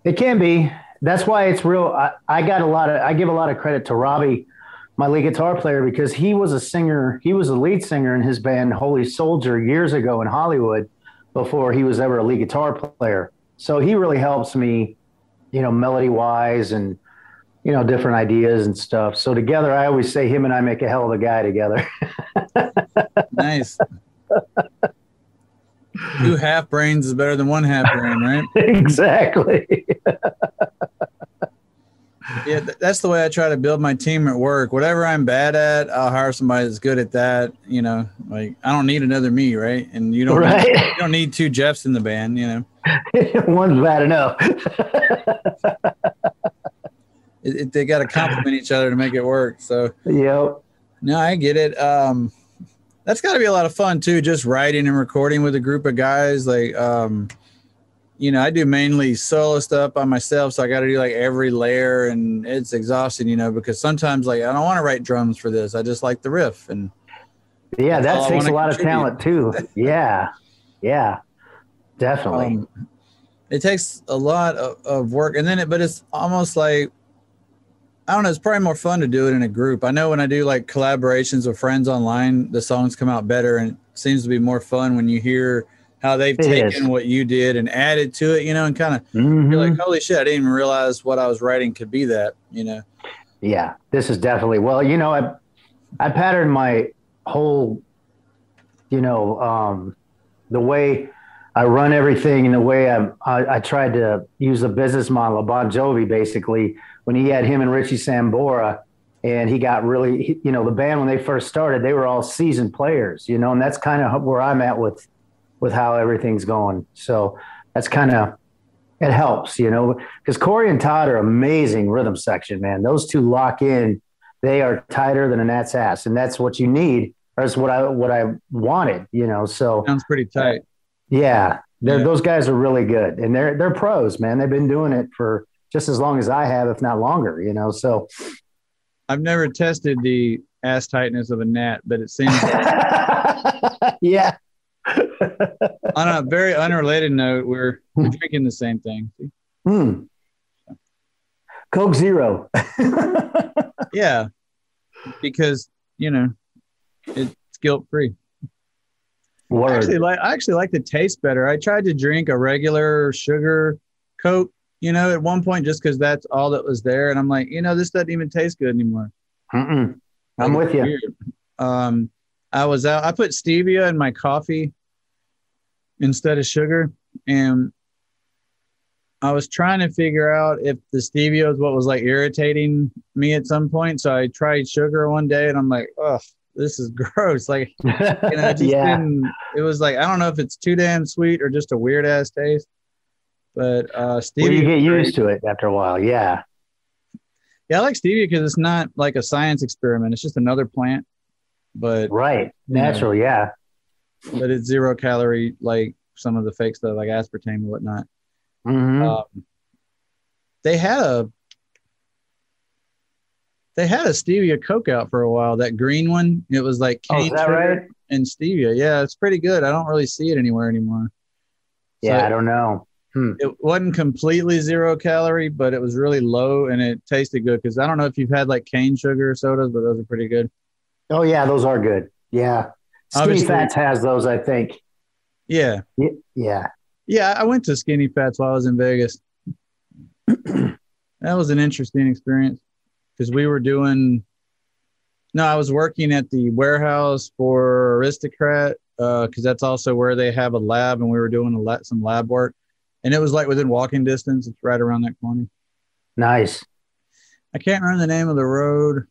It can be. That's why it's real. I give a lot of credit to Robbie, my lead guitar player, because he was a singer. He was a lead singer in his band Holy Soldier years ago in Hollywood before he was ever a lead guitar player. So he really helps me, you know, melody wise and, you know, different ideas and stuff. So together, I always say him and I make a hell of a guy together. Nice. 2 half brains is better than 1 half brain, right? Exactly. Yeah, that's the way I try to build my team at work. Whatever I'm bad at, I'll hire somebody that's good at that. You know, like I don't need another me, right? And you don't need 2 Jeffs in the band, you know. One's bad enough. They got to complement each other to make it work. So, yep. No, I get it. That's got to be a lot of fun too, just writing and recording with a group of guys. Like, you know, I do mainly solo stuff by myself, so I got to do like every layer, and it's exhausting, you know, because sometimes like I don't want to write drums for this. I just like the riff, and yeah, that takes a lot of talent too. Yeah, definitely. It takes a lot of work, and then but it's almost like, I don't know, it's probably more fun to do it in a group. I know when I do like collaborations with friends online, the songs come out better, and it seems to be more fun when you hear how they've taken what you did and added to it, you know, and kind of you're like, holy shit, I didn't even realize what I was writing could be that, you know? Yeah, this is definitely, well, you know, I patterned my whole, you know, the way I run everything and the way I tried to use a business model of Bon Jovi, basically, when he had him and Richie Sambora, and he got really, you know, the band, when they first started, they were all seasoned players, you know, and that's kind of where I'm at with how everything's going. So that's kind of, it helps, you know, because Corey and Todd are amazing rhythm section, man. Those 2 lock in. They are tighter than a gnat's ass, and that's what you need, or it's what I wanted, you know. So sounds pretty tight. Yeah, those guys are really good, and they're pros, man. They've been doing it for just as long as I have, if not longer, you know. So I've never tested the ass tightness of a gnat, but it seems yeah. On a very unrelated note, we're drinking the same thing. Coke Zero. Yeah, because it's guilt free. Word. I actually like the taste better. I tried to drink a regular sugar Coke, at one point just because that's all that was there, and I'm like, this doesn't even taste good anymore. I'm with you. Weird. I was out. I put stevia in my coffee instead of sugar, and I was trying to figure out if the stevia was what was like irritating me at some point. So I tried sugar one day, and I'm like, oh, this is gross. Like, it just didn't. It was like, I don't know if it's too damn sweet or just a weird ass taste. But stevia, well, you get used to it after a while. Yeah. Yeah, I like stevia because it's not like a science experiment. It's just another plant. But right, natural, yeah. But it's 0 calorie, like some of the fake stuff, like aspartame and whatnot. Mm-hmm. They had a stevia Coke out for a while. That green one, it was like cane sugar and stevia. Yeah, it's pretty good. I don't really see it anywhere anymore. Yeah, so I don't know. It wasn't completely 0 calorie, but it was really low and it tasted good. Because I don't know if you've had like cane sugar sodas, but those are pretty good. Oh yeah, those are good. Yeah, Skinny Fats has those, I think. Yeah. Yeah. Yeah, I went to Skinny Fats while I was in Vegas. That was an interesting experience because I was working at the warehouse for Aristocrat because that's also where they have a lab, and we were doing some lab work. And it was like within walking distance. It's right around that corner. Nice. I can't remember the name of the road,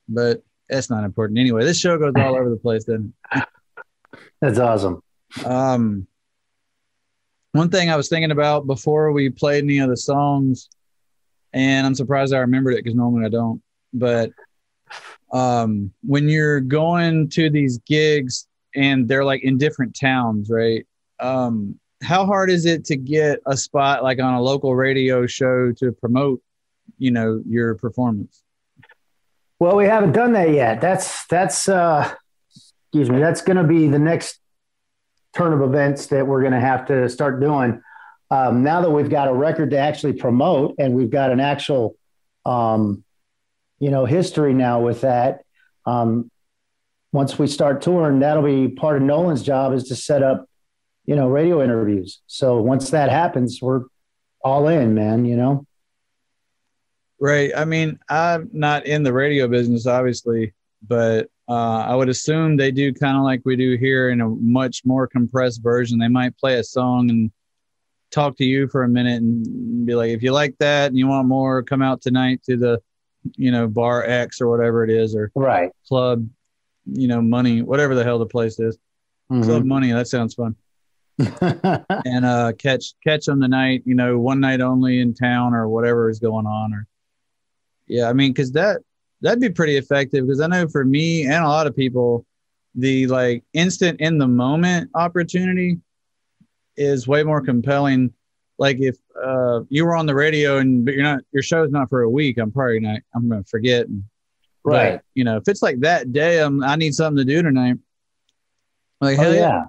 but that's not important. Anyway, this show goes all over the place, doesn't it? That's awesome. One thing I was thinking about before we played any of the songs, and I'm surprised I remembered it because normally I don't, but when you're going to these gigs and they're like in different towns, right? How hard is it to get a spot like on a local radio show to promote, your performance? Well, we haven't done that yet. That's excuse me. That's going to be the next turn of events that we're going to have to start doing. Now that we've got a record to actually promote and we've got an actual, history now with that. Once we start touring, that'll be part of Nolan's job is to set up, radio interviews. So once that happens, we're all in, man, Right. I mean, I'm not in the radio business, obviously, but I would assume they do kind of like we do here in a much more compressed version. They might play a song and talk to you for a minute and be like, if you like that and you want more, come out tonight to the, bar X or whatever it is, or right club, Money, whatever the hell the place is. Mm-hmm. Club Money. That sounds fun. And catch them tonight, one night only in town or whatever is going on. Or yeah, I mean, because that'd be pretty effective because I know for me and a lot of people, the like instant in the moment opportunity is way more compelling. Like if you were on the radio but your show's not for a week, I'm going to forget. Right. But, if it's like that day, I need something to do tonight. Like, hell yeah.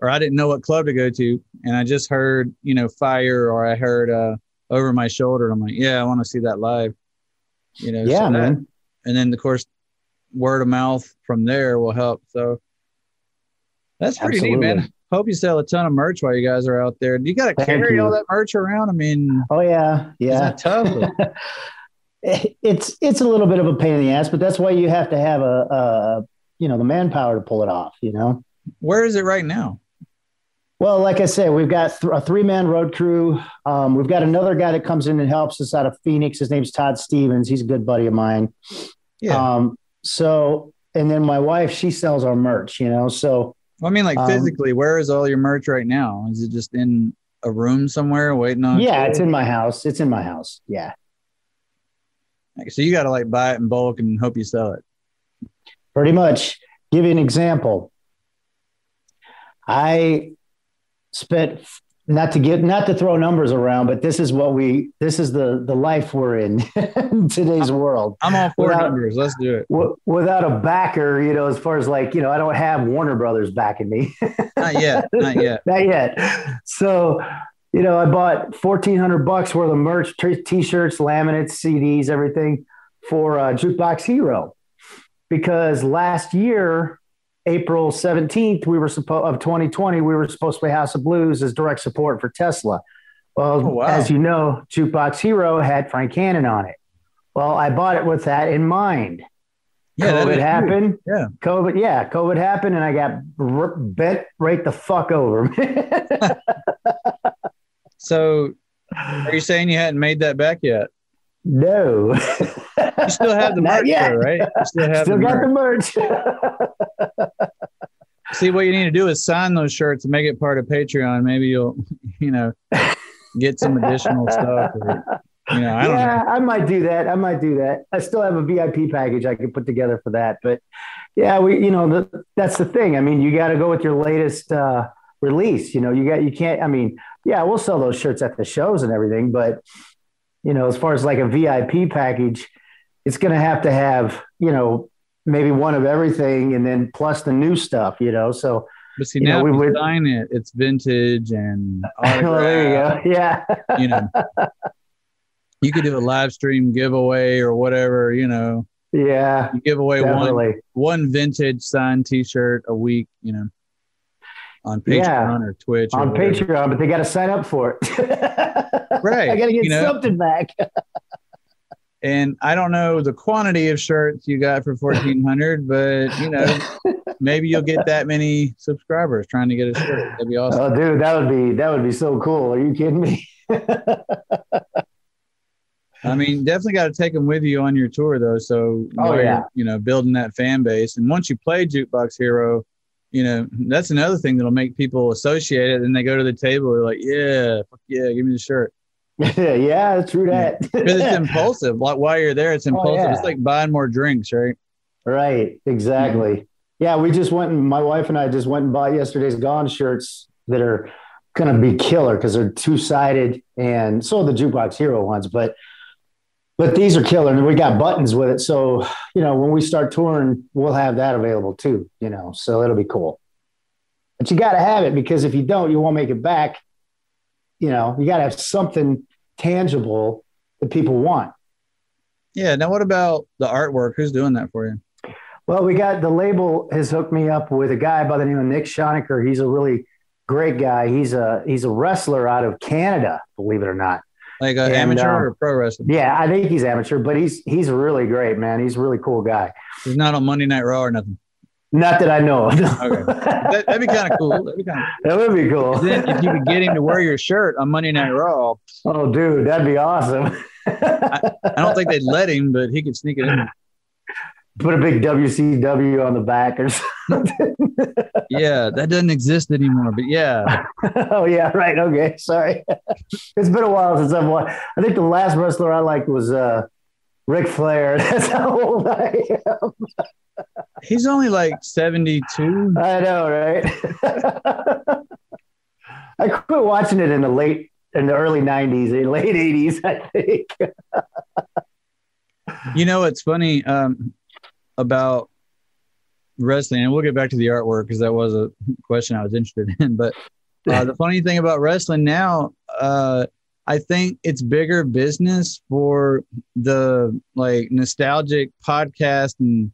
Or I didn't know what club to go to. And I just heard, Fire, or I heard Over My Shoulder. I'm like, yeah, I want to see that live. Yeah, so man. And then, of course, word of mouth from there will help. So that's pretty neat, man. Hope you sell a ton of merch while you guys are out there. You got to carry all that merch around. I mean, oh yeah. Is that tough? It's a little bit of a pain in the ass, but that's why you have to have the manpower to pull it off. Where is it right now? Well, like I said, we've got a 3-man road crew. We've got another guy that comes in and helps us out of Phoenix. His name's Todd Stevens. He's a good buddy of mine. Yeah. And then my wife, she sells our merch, so. Well, I mean, like physically, where is all your merch right now? Is it just in a room somewhere waiting on? Yeah, it's in my house. Yeah. So you got to like buy it in bulk and hope you sell it. Pretty much. Give you an example. I spent not to throw numbers around, but this is the life we're in today's worord. I'm all for numbers. Let's do it. Without a backer, as far as like, I don't have Warner Brothers backing me. Not yet. So I bought $1,400 worth of merch, t-shirts, laminates, CDs, everything for Jukebox Hero, because last year, April 17th, of 2020, we were supposed to play House of Blues as direct support for Tesla. Well, as you know, Jukebox Hero had Frank Cannon on it. Well, I bought it with that in mind. Yeah, COVID happened. Yeah. COVID happened, and I got bent right the fuck over. So, are you saying you hadn't made that back yet? No. You still have the merch, though, right? You still got the merch. See, what you need to do is sign those shirts and make it part of Patreon. Maybe you'll, get some additional stuff. Or, I don't know. I might do that. I still have a VIP package I could put together for that. But yeah, that's the thing. I mean, you got to go with your latest release. We'll sell those shirts at the shows and everything. But, as far as like a VIP package, it's going to have, maybe one of everything and then plus the new stuff, So, but see, now if you sign it, it's vintage and autograph. There you go. Yeah. You could do a live stream giveaway or whatever, Yeah. You give away one vintage signed T-shirt a week, on Patreon or Twitch. On Patreon, but they got to sign up for it. Right. I got to get something back. And I don't know the quantity of shirts you got for 1,400, but maybe you'll get that many subscribers trying to get a shirt. That'd be awesome. Oh, dude, that would be so cool. Are you kidding me? I mean, definitely got to take them with you on your tour, though. So, you're, building that fan base. And once you play Jukebox Hero, that's another thing that'll make people associate it. And they go to the table, they're like, yeah, fuck yeah, give me the shirt. Yeah, true that. Because it's impulsive. Like while you're there, it's impulsive. Yeah. It's like buying more drinks, right? Right, exactly. Mm-hmm. Yeah, my wife and I just went and bought yesterday's Gone shirts that are going to be killer because they're two-sided, and so are the Jukebox Hero ones, but these are killer, and we got buttons with it. So, when we start touring, we'll have that available too, so it'll be cool. But you got to have it, because if you don't, you won't make it back. You got to have something tangible that people want. Yeah. Now, what about the artwork? Who's doing that for you? Well, the label has hooked me up with a guy by the name of Nick Schonecker. He's a really great guy. He's a wrestler out of Canada, believe it or not. Like an amateur or pro wrestler? Yeah, I think he's amateur, but he's really great, man. He's a really cool guy. He's not on Monday Night Raw or nothing? Not that I know of. Okay. That'd be kind of cool. That would be cool. Then if you could get him to wear your shirt on Monday Night Raw. Oh, dude, that'd be awesome. I don't think they'd let him, but he could sneak it in. Put a big WCW on the back or something. Yeah, that doesn't exist anymore, but yeah. Oh, yeah, right. Okay, sorry. It's been a while since I've watched. I think the last wrestler I liked was Ric Flair. That's how old I am. He's only like 72. I know, right? I quit watching it in the early 90s, late 80s, I think. It's funny about wrestling, and we'll get back to the artwork because that was a question I was interested in. But the funny thing about wrestling now, I think it's bigger business for the nostalgic podcast and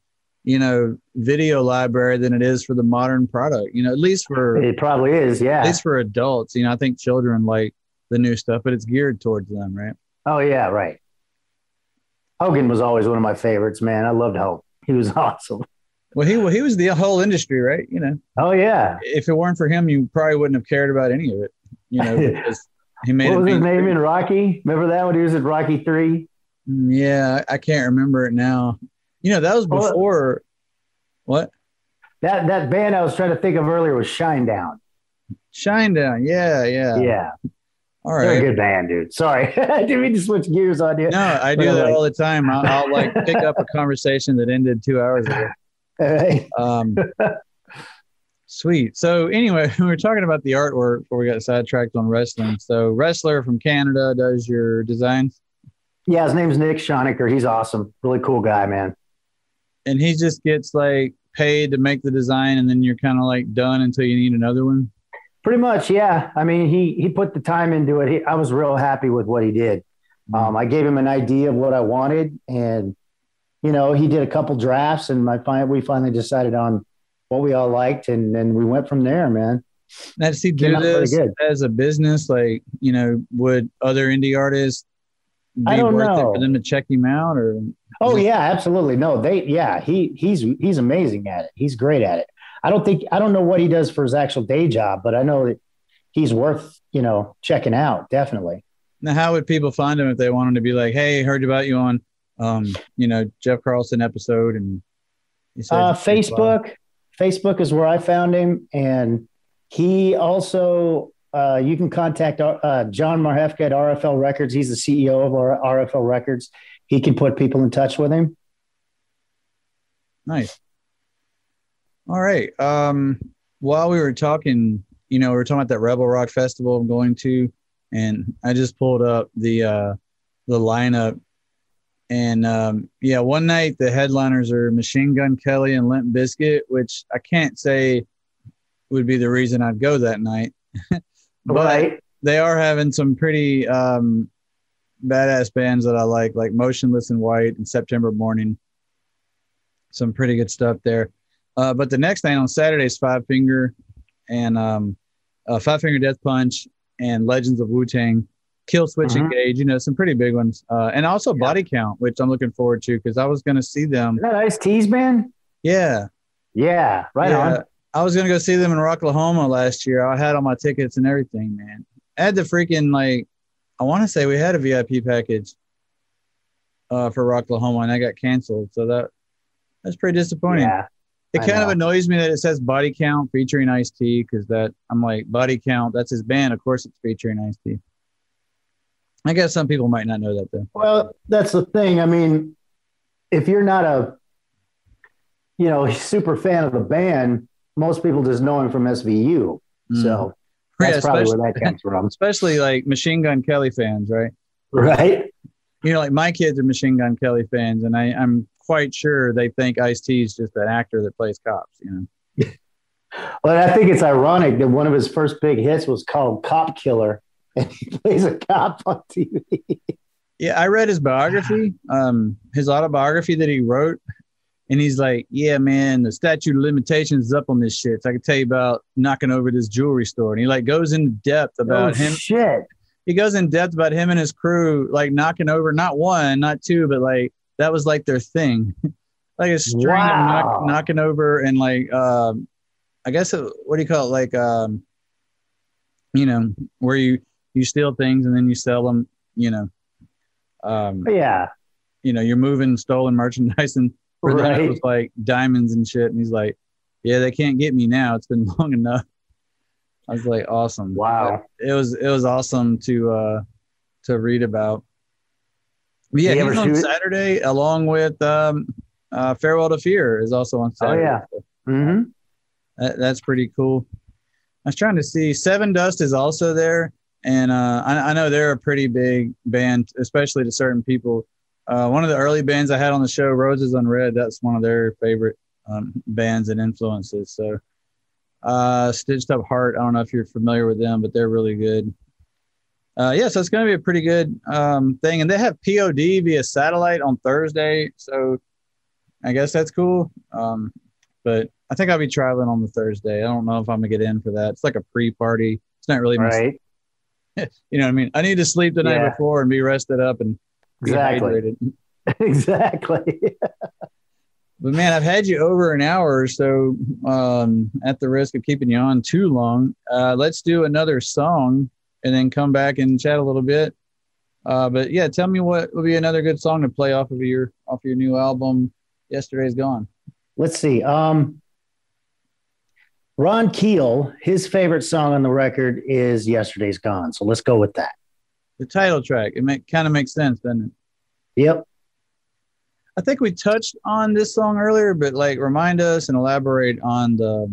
video library than it is for the modern product. At least for it probably is, yeah. At least for adults, I think children like the new stuff, but it's geared towards them, right? Oh yeah, right. Hogan was always one of my favorites, man. I loved Hogan. He was awesome. Well, he was the whole industry, right? Oh yeah. If it weren't for him, you probably wouldn't have cared about any of it. Because he made. What was his name in Rocky? Remember that when he was at Rocky 3? Yeah, I can't remember it now. That was before. What? That band I was trying to think of earlier was Shinedown. Shinedown, yeah. All right. They're a good band, dude. Sorry. I didn't mean to switch gears on you. No, I do that all the time. I'll pick up a conversation that ended 2 hours ago. Hey. Sweet. So anyway, we were talking about the artwork before we got sidetracked on wrestling. So wrestler from Canada does your designs? Yeah, his name's Nick Schonecker. He's awesome. Really cool guy, man. And he just gets paid to make the design, and then you're kind of done until you need another one? Pretty much, yeah. I mean, he put the time into it. I was real happy with what he did. I gave him an idea of what I wanted, and he did a couple drafts, and we finally decided on what we all liked, and then we went from there, man. Now, does he do this as a business? Like, would other indie artists be worth it for them to check him out? Or yeah, absolutely. No, he's amazing at it. He's great at it. I don't know what he does for his actual day job, but I know that he's worth, checking out. Definitely. Now, how would people find him if they wanted to be like, hey, heard about you on, Jeff Carlson episode? And Facebook is where I found him. And he also, you can contact John Marhefka at RFL Records. He's the CEO of our RFL Records. He can put people in touch with him. Nice. All right. While we were talking, we were talking about that Rebel Rock Festival I'm going to, and I just pulled up the lineup. And one night the headliners are Machine Gun Kelly and Limp Bizkit, which I can't say would be the reason I'd go that night. But right. They are having some pretty badass bands that I like Motionless in White and September Morning. Some pretty good stuff there. But the next night on Saturday is Five Finger and Five Finger Death Punch and Legends of Wu-Tang, Kill Switch Engage, some pretty big ones. And also Body Count, which I'm looking forward to because I was going to see them. Is that Ice-T's band? Yeah. Yeah, right on. I was going to go see them in Rocklahoma last year. I had all my tickets and everything, man. I had the freaking, I want to say we had a VIP package for Rocklahoma, and that got canceled. So that's pretty disappointing. Yeah. It kind of annoys me that it says Body Count featuring Ice-T because I'm like, Body Count, that's his band. Of course it's featuring Ice-T. I guess some people might not know that, though. Well, that's the thing. I mean, if you're not a, super fan of the band, most people just know him from SVU. So that's probably where that comes from. Especially like Machine Gun Kelly fans, right? Right. Like my kids are Machine Gun Kelly fans, and I'm quite sure they think Ice-T is just an actor that plays cops, Well, I think it's ironic that one of his first big hits was called Cop Killer, and he plays a cop on TV. Yeah, I read his biography, his autobiography that he wrote, and he's like, yeah, man, the statute of limitations is up on this shit. So I can tell you about knocking over this jewelry store. And he goes into depth about him. Shit. He goes in depth about him and his crew, knocking over, not one, not two, but that was their thing. A string of knocking over and I guess, what do you call it? Where you steal things and then you sell them, yeah. You're moving stolen merchandise, and for them it was diamonds and shit. And he's like, yeah, they can't get me now. It's been long enough. I was like, awesome. Wow. It was awesome to read about. But yeah, he's on Saturday along with Farewell to Fear is also on Saturday. Oh, yeah. Mm-hmm. That's pretty cool. I was trying to see. Seven Dust is also there. And I know they're a pretty big band, especially to certain people. One of the early bands I had on the show, Roses Unread, that's one of their favorite bands and influences. So Stitched Up Heart, I don't know if you're familiar with them, but they're really good. So it's going to be a pretty good thing. And they have POD via satellite on Thursday. So I guess that's cool. But I think I'll be traveling on the Thursday. I don't know if I'm going to get in for that. It's like a pre-party. It's not really right. You know what I mean? I need to sleep the night before and be rested up and be hydrated. Exactly. But man, I've had you over an hour, so at the risk of keeping you on too long, let's do another song and then come back and chat a little bit. But yeah, tell me what would be another good song to play off of your new album, Yesterday's Gone. Let's see. Ron Keel, his favorite song on the record is Yesterday's Gone. So let's go with that. The title track. It kind of makes sense, doesn't it? Yep. I think we touched on this song earlier, but remind us and elaborate on the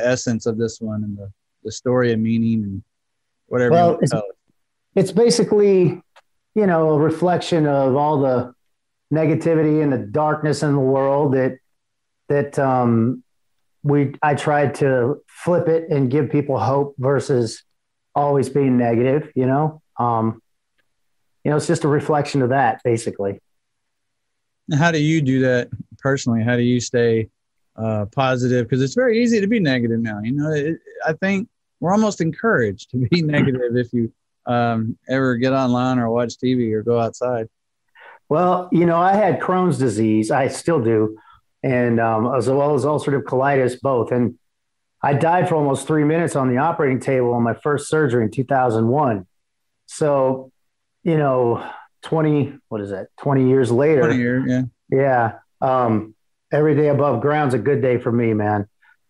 essence of this one and the story and meaning and whatever you want to tell us. It's basically, a reflection of all the negativity and the darkness in the world that I tried to flip it and give people hope versus always being negative, it's just a reflection of that basically. How do you do that personally? How do you stay positive? Because it's very easy to be negative now. I think we're almost encouraged to be negative if you ever get online or watch TV or go outside. Well, I had Crohn's disease. I still do. And as well as ulcerative colitis, both. And I died for almost 3 minutes on the operating table on my first surgery in 2001. So, 20 years later. 20 years, yeah. Yeah. Every day above ground's a good day for me, man.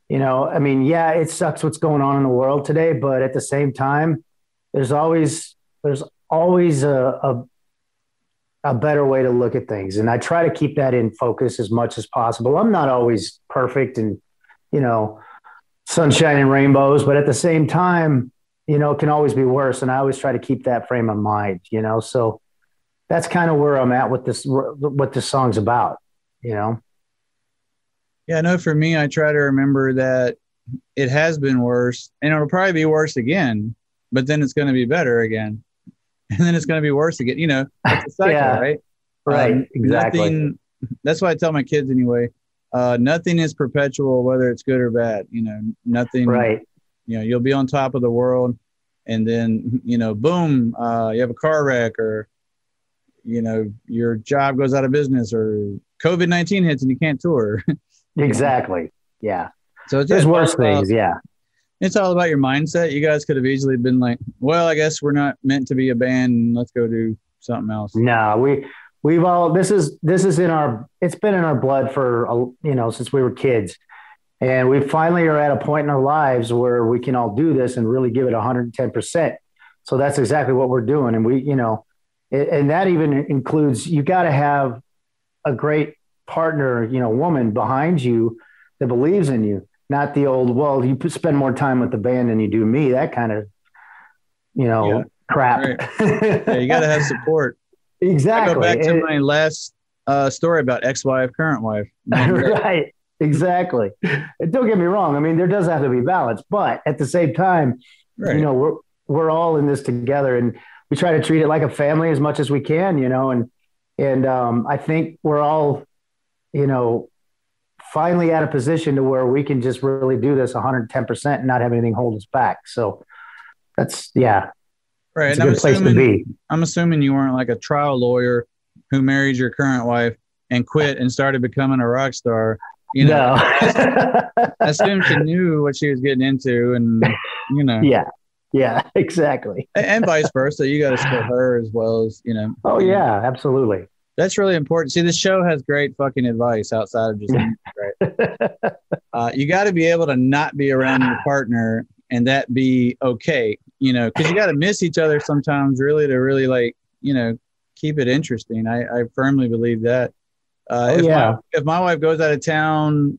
It sucks what's going on in the world today, but at the same time, there's always a better way to look at things. And I try to keep that in focus as much as possible. I'm not always perfect and, sunshine and rainbows, but at the same time, it can always be worse. And I always try to keep that frame of mind, so that's kind of where I'm at with this, what this song's about, Yeah, I know for me, I try to remember that it has been worse and it'll probably be worse again, but then it's going to be better again. And then it's going to be worse again. It's a cycle, yeah, right? Right. Exactly. That's why I tell my kids anyway, nothing is perpetual, whether it's good or bad, nothing, right. You'll be on top of the world and then, boom, you have a car wreck or, your job goes out of business or COVID-19 hits and you can't tour. Exactly. Yeah. So there's worse things. Yeah. It's all about your mindset. You guys could have easily been like, well, I guess we're not meant to be a band and let's go do something else. No, we've all, this is it's been in our blood for, since we were kids. And we finally are at a point in our lives where we can all do this and really give it 110%. So that's exactly what we're doing. And and that even includes, you got to have a great partner, woman behind you that believes in you, not the old, well, you spend more time with the band than you do me, that kind of, crap. Right. Yeah, you got to have support. Exactly. I go back to my last story about ex-wife, current wife. Right. Exactly. And don't get me wrong. There does have to be balance, but at the same time, right. We're all in this together and we try to treat it like a family as much as we can, and I think we're all, finally at a position to where we can just really do this 110% and not have anything hold us back. So that's, yeah. Right. It's a good place to be. I'm assuming you weren't like a trial lawyer who married your current wife and quit and started becoming a rock star. No. I assume she knew what she was getting into and, Yeah, exactly. And vice versa. You got to support her as well as, Oh, yeah, absolutely. That's really important. See, this show has great fucking advice outside of just music, right? You got to be able to not be around your partner and that be okay, because you got to miss each other sometimes really to really keep it interesting. I firmly believe that. If my wife goes out of town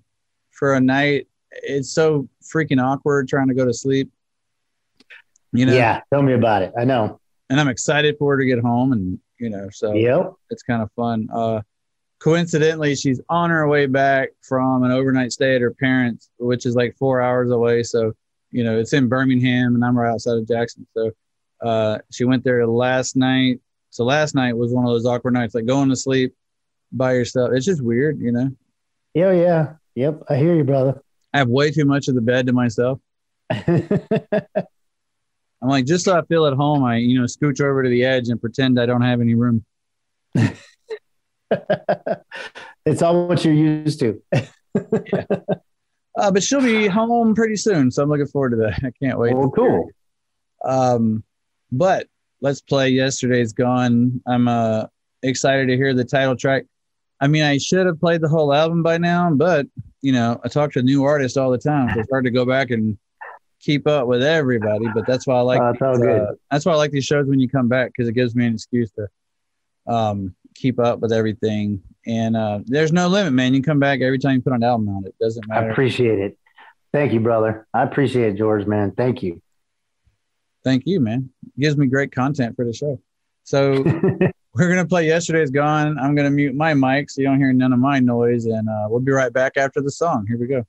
for a night, it's so freaking awkward trying to go to sleep. Yeah, tell me about it. I know. And I'm excited for her to get home and, so yep. It's kind of fun. Coincidentally, she's on her way back from an overnight stay at her parents', which is like 4 hours away. So, it's in Birmingham and I'm right outside of Jackson. So she went there last night. So last night was one of those awkward nights, like going to sleep by yourself. It's just weird, Yeah, yeah. Yep. I hear you, brother. I have way too much of the bed to myself. I'm like, just so I feel at home, I, scooch over to the edge and pretend I don't have any room. It's all what you're used to. Yeah. But she'll be home pretty soon. So I'm looking forward to that. I can't wait. Well, cool. But let's play Yesterday's Gone. I'm excited to hear the title track. I should have played the whole album by now, but, I talk to new artists all the time. So it's hard to go back and keep up with everybody, but that's why I like that's why I like these shows when you come back, because it gives me an excuse to keep up with everything. And there's no limit, man. You come back every time you put an album out. It doesn't matter. I appreciate it. Thank you, brother. I appreciate it, George, man. Thank you. Thank you, man. It gives me great content for the show. So we're gonna play Yesterday's Gone. I'm gonna mute my mic so you don't hear none of my noise, and we'll be right back after the song. Here we go.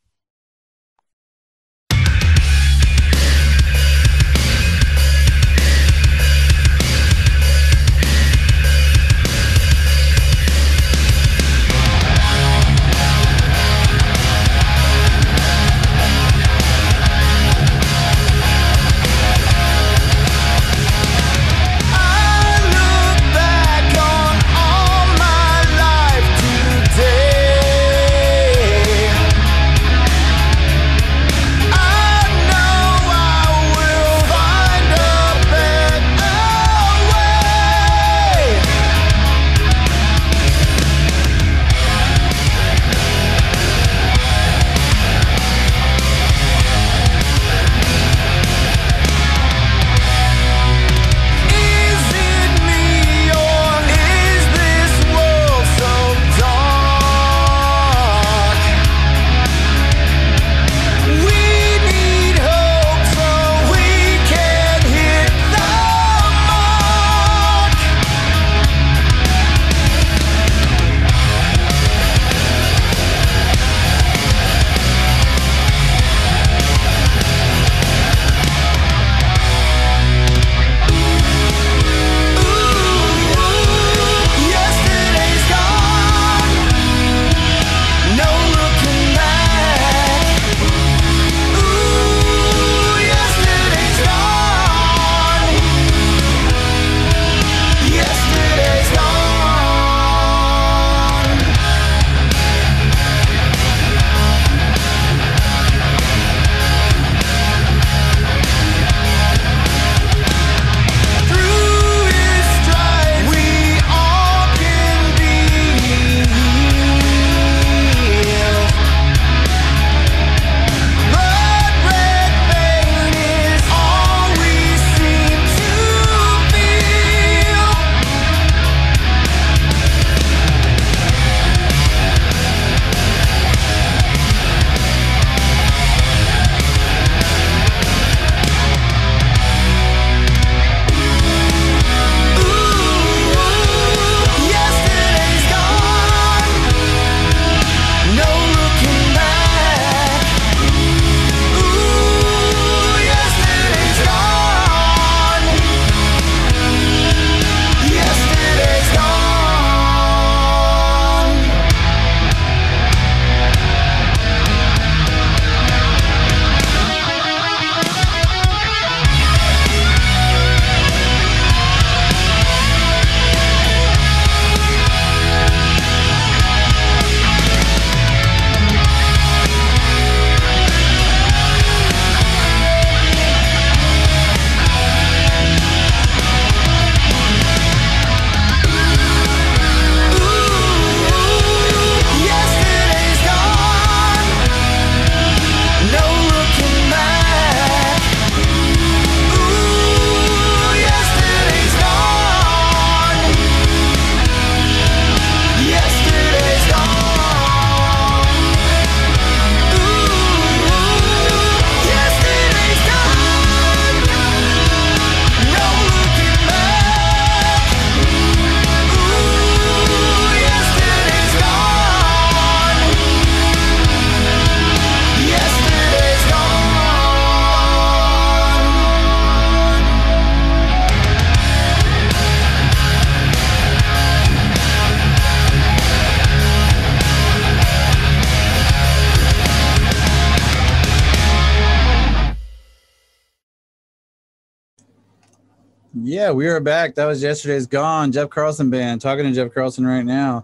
Yeah, we are back. That was yesterday's Gone, Jeff Carlson Band. Talking to Jeff Carlson right now.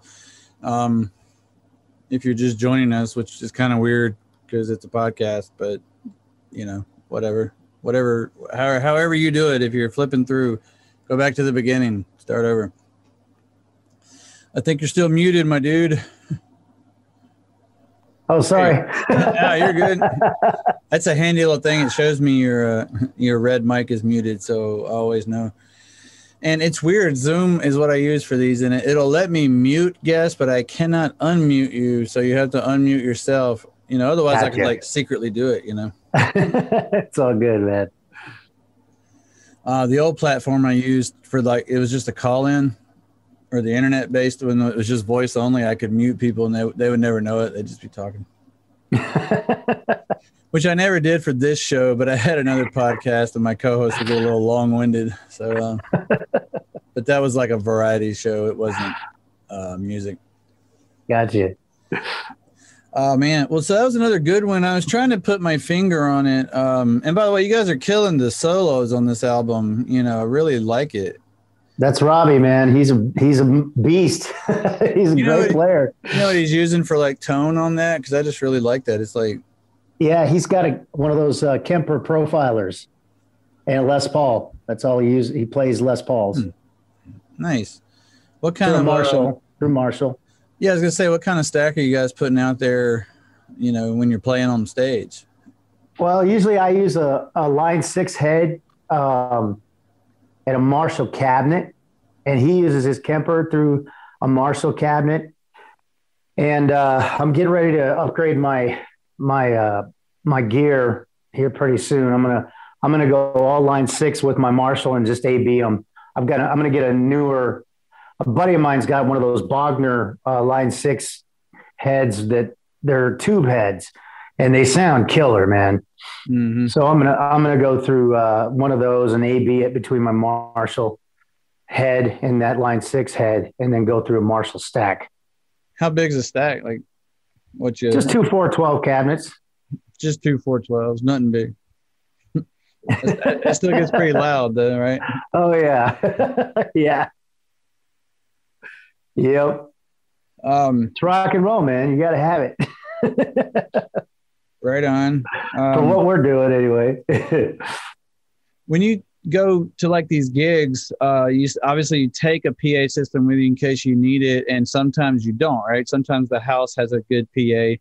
If you're just joining us, which is kind of weird because it's a podcast, but you know, whatever, however you do it. If you're flipping through, go back to the beginning, start over. I think you're still muted, my dude. Oh, sorry. Yeah, you're good. That's a handy little thing. It shows me your red mic is muted, so I always know. And it's weird. Zoom is what I use for these, and it'll let me mute guests, but I cannot unmute you, so you have to unmute yourself. You know, otherwise gotcha. I could like secretly do it. You know. It's all good, man. The old platform I used for it was just a call-in, or the internet-based when it was just voice only. I could mute people, and they would never know it. They'd just be talking. Which I never did for this show, but I had another podcast, and my co-host was a little long-winded. So, but that was like a variety show. It wasn't music. Gotcha. Oh man, well, so that was another good one. I was trying to put my finger on it. And by the way, you guys are killing the solos on this album. You know, I really like it. That's Robbie, man. He's a beast. He's a great player. You know what he's using for like tone on that? Because I just really like that. It's like, yeah, he's got one of those Kemper profilers and Les Paul. That's all he uses. He plays Les Pauls. Nice. What kind of Marshall? Through Marshall. Yeah, I was gonna say, what kind of stack are you guys putting out there? You know, when you're playing on stage. Well, usually I use a Line 6 head and a Marshall cabinet, and he uses his Kemper through a Marshall cabinet. And I'm getting ready to upgrade my gear here pretty soon. I'm gonna go all Line 6 with my Marshall and just AB them. I'm gonna get a buddy of mine's got one of those Bogner Line 6 heads that they're tube heads, and they sound killer, man. Mm-hmm. So I'm gonna go through one of those and AB it between my Marshall head and that Line 6 head, and then go through a Marshall stack. How big's a stack? Like what you? Just 2 412 cabinets. Just 2 412s, nothing big. It still gets pretty loud though, right? Oh yeah, yeah. Yep. It's rock and roll, man. You got to have it. Right on. For what we're doing anyway. When you go to like these gigs, you take a PA system with you in case you need it, and sometimes you don't, right? Sometimes the house has a good PA.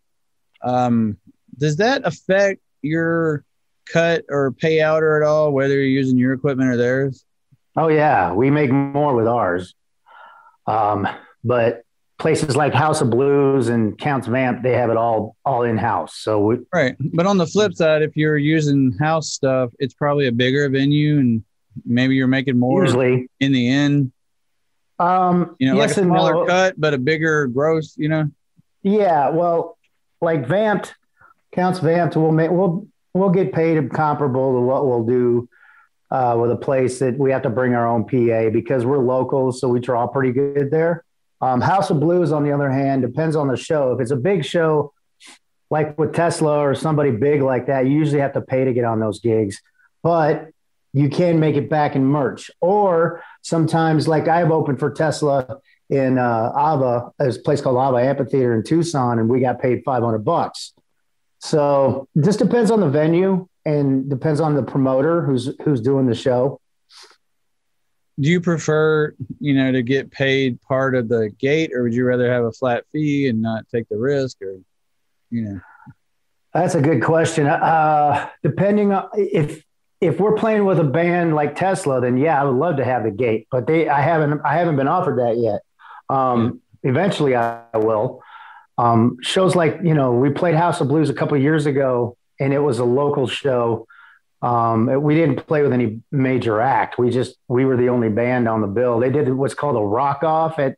Does that affect your cut or payout or at all, whether you're using your equipment or theirs? Oh yeah, we make more with ours. But places like House of Blues and Counts Vamp, they have it all in-house. So right. But on the flip side, if you're using house stuff, it's probably a bigger venue, and maybe you're making more usually in the end. You know, yes, like a smaller cut, but a bigger gross, you know? Yeah. Well, like Counts Vamped, we'll get paid comparable to what we'll do with a place that we have to bring our own PA because we're local. So we draw pretty good there. House of Blues, on the other hand, depends on the show. If it's a big show, like with Tesla or somebody big like that, you usually have to pay to get on those gigs. But you can make it back in merch. Or sometimes, like I've opened for Tesla in Ava, there's a place called Ava Amphitheater in Tucson, and we got paid $500. So it just depends on the venue and depends on the promoter who's doing the show. Do you prefer, to get paid part of the gate, or would you rather have a flat fee and not take the risk, or, That's a good question. Depending on if we're playing with a band like Tesla, then yeah, I would love to have the gate, but I haven't been offered that yet. Eventually I will. Shows like, we played House of Blues a couple of years ago, and it was a local show. We didn't play with any major act. We were the only band on the bill. They did what's called a rock off and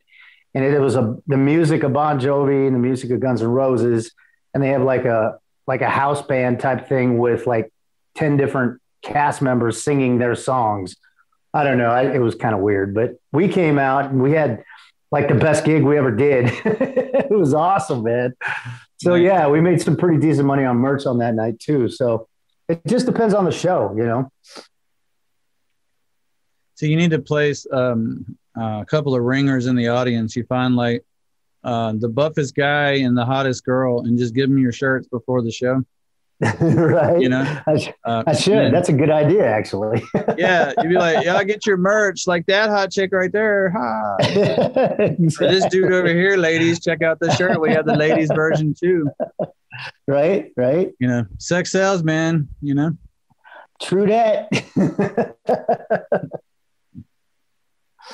it was the music of Bon Jovi and the music of Guns N' Roses. And they have like a house band type thing with like 10 different cast members singing their songs. I don't know. It was kind of weird, but we came out and we had like the best gig we ever did. It was awesome, man. So yeah, we made some pretty decent money on merch on that night too. So it just depends on the show, So you need to place a couple of ringers in the audience. You find like the buffest guy and the hottest girl, and just give them your shirts before the show. Right. You know, I should. That's a good idea, actually. Yeah, you'd be like, "Yeah, get your merch like that hot chick right there." Ha. Exactly. This dude over here, ladies, check out the shirt. We have the ladies version too. Right. You know, sex sells, man. You know. True that.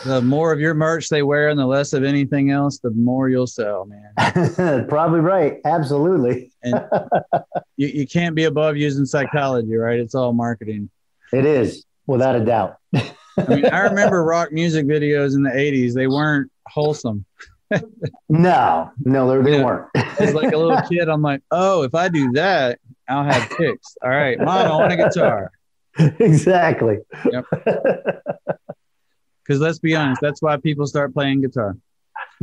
The more of your merch they wear and the less of anything else, the more you'll sell, man. Probably right. Absolutely. And you can't be above using psychology, right? It's all marketing. It is, without a doubt. I mean, I remember rock music videos in the 80s. They weren't wholesome. No, they weren't. As like a little kid, I'm like, oh, if I do that, I'll have kicks. All right, Mom, I want a guitar. Exactly. Yep. Because let's be honest, that's why people start playing guitar.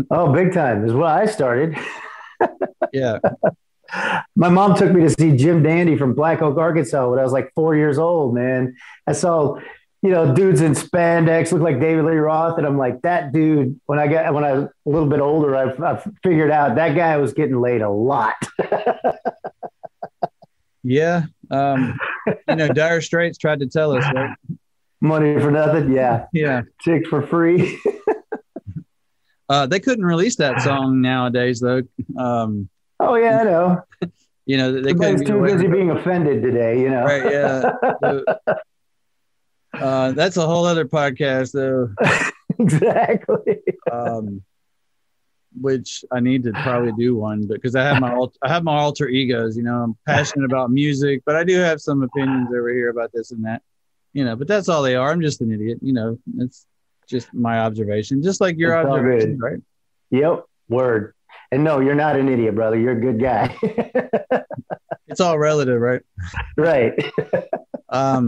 Oh, big time. Is why I started. Yeah. My mom took me to see Jim Dandy from Black Oak, Arkansas when I was like 4 years old, man. I saw, dudes in spandex look like David Lee Roth. And I'm like, that dude, when I was a little bit older, I figured out that guy was getting laid a lot. Yeah. Dire Straits tried to tell us, right? Money for nothing. Yeah. Yeah. Chicks for free. They couldn't release that song nowadays, though. Oh, yeah, I know. They couldn't too busy being offended today, Right, yeah. That's a whole other podcast, though. Exactly. Which I need to probably do one, because I have my alter egos. I'm passionate about music, but I do have some opinions over here about this and that. But that's all they are. I'm just an idiot. It's just my observation, just like your observation, right? Yep. Word. And no, you're not an idiot, brother. You're a good guy. It's all relative, right? Right. But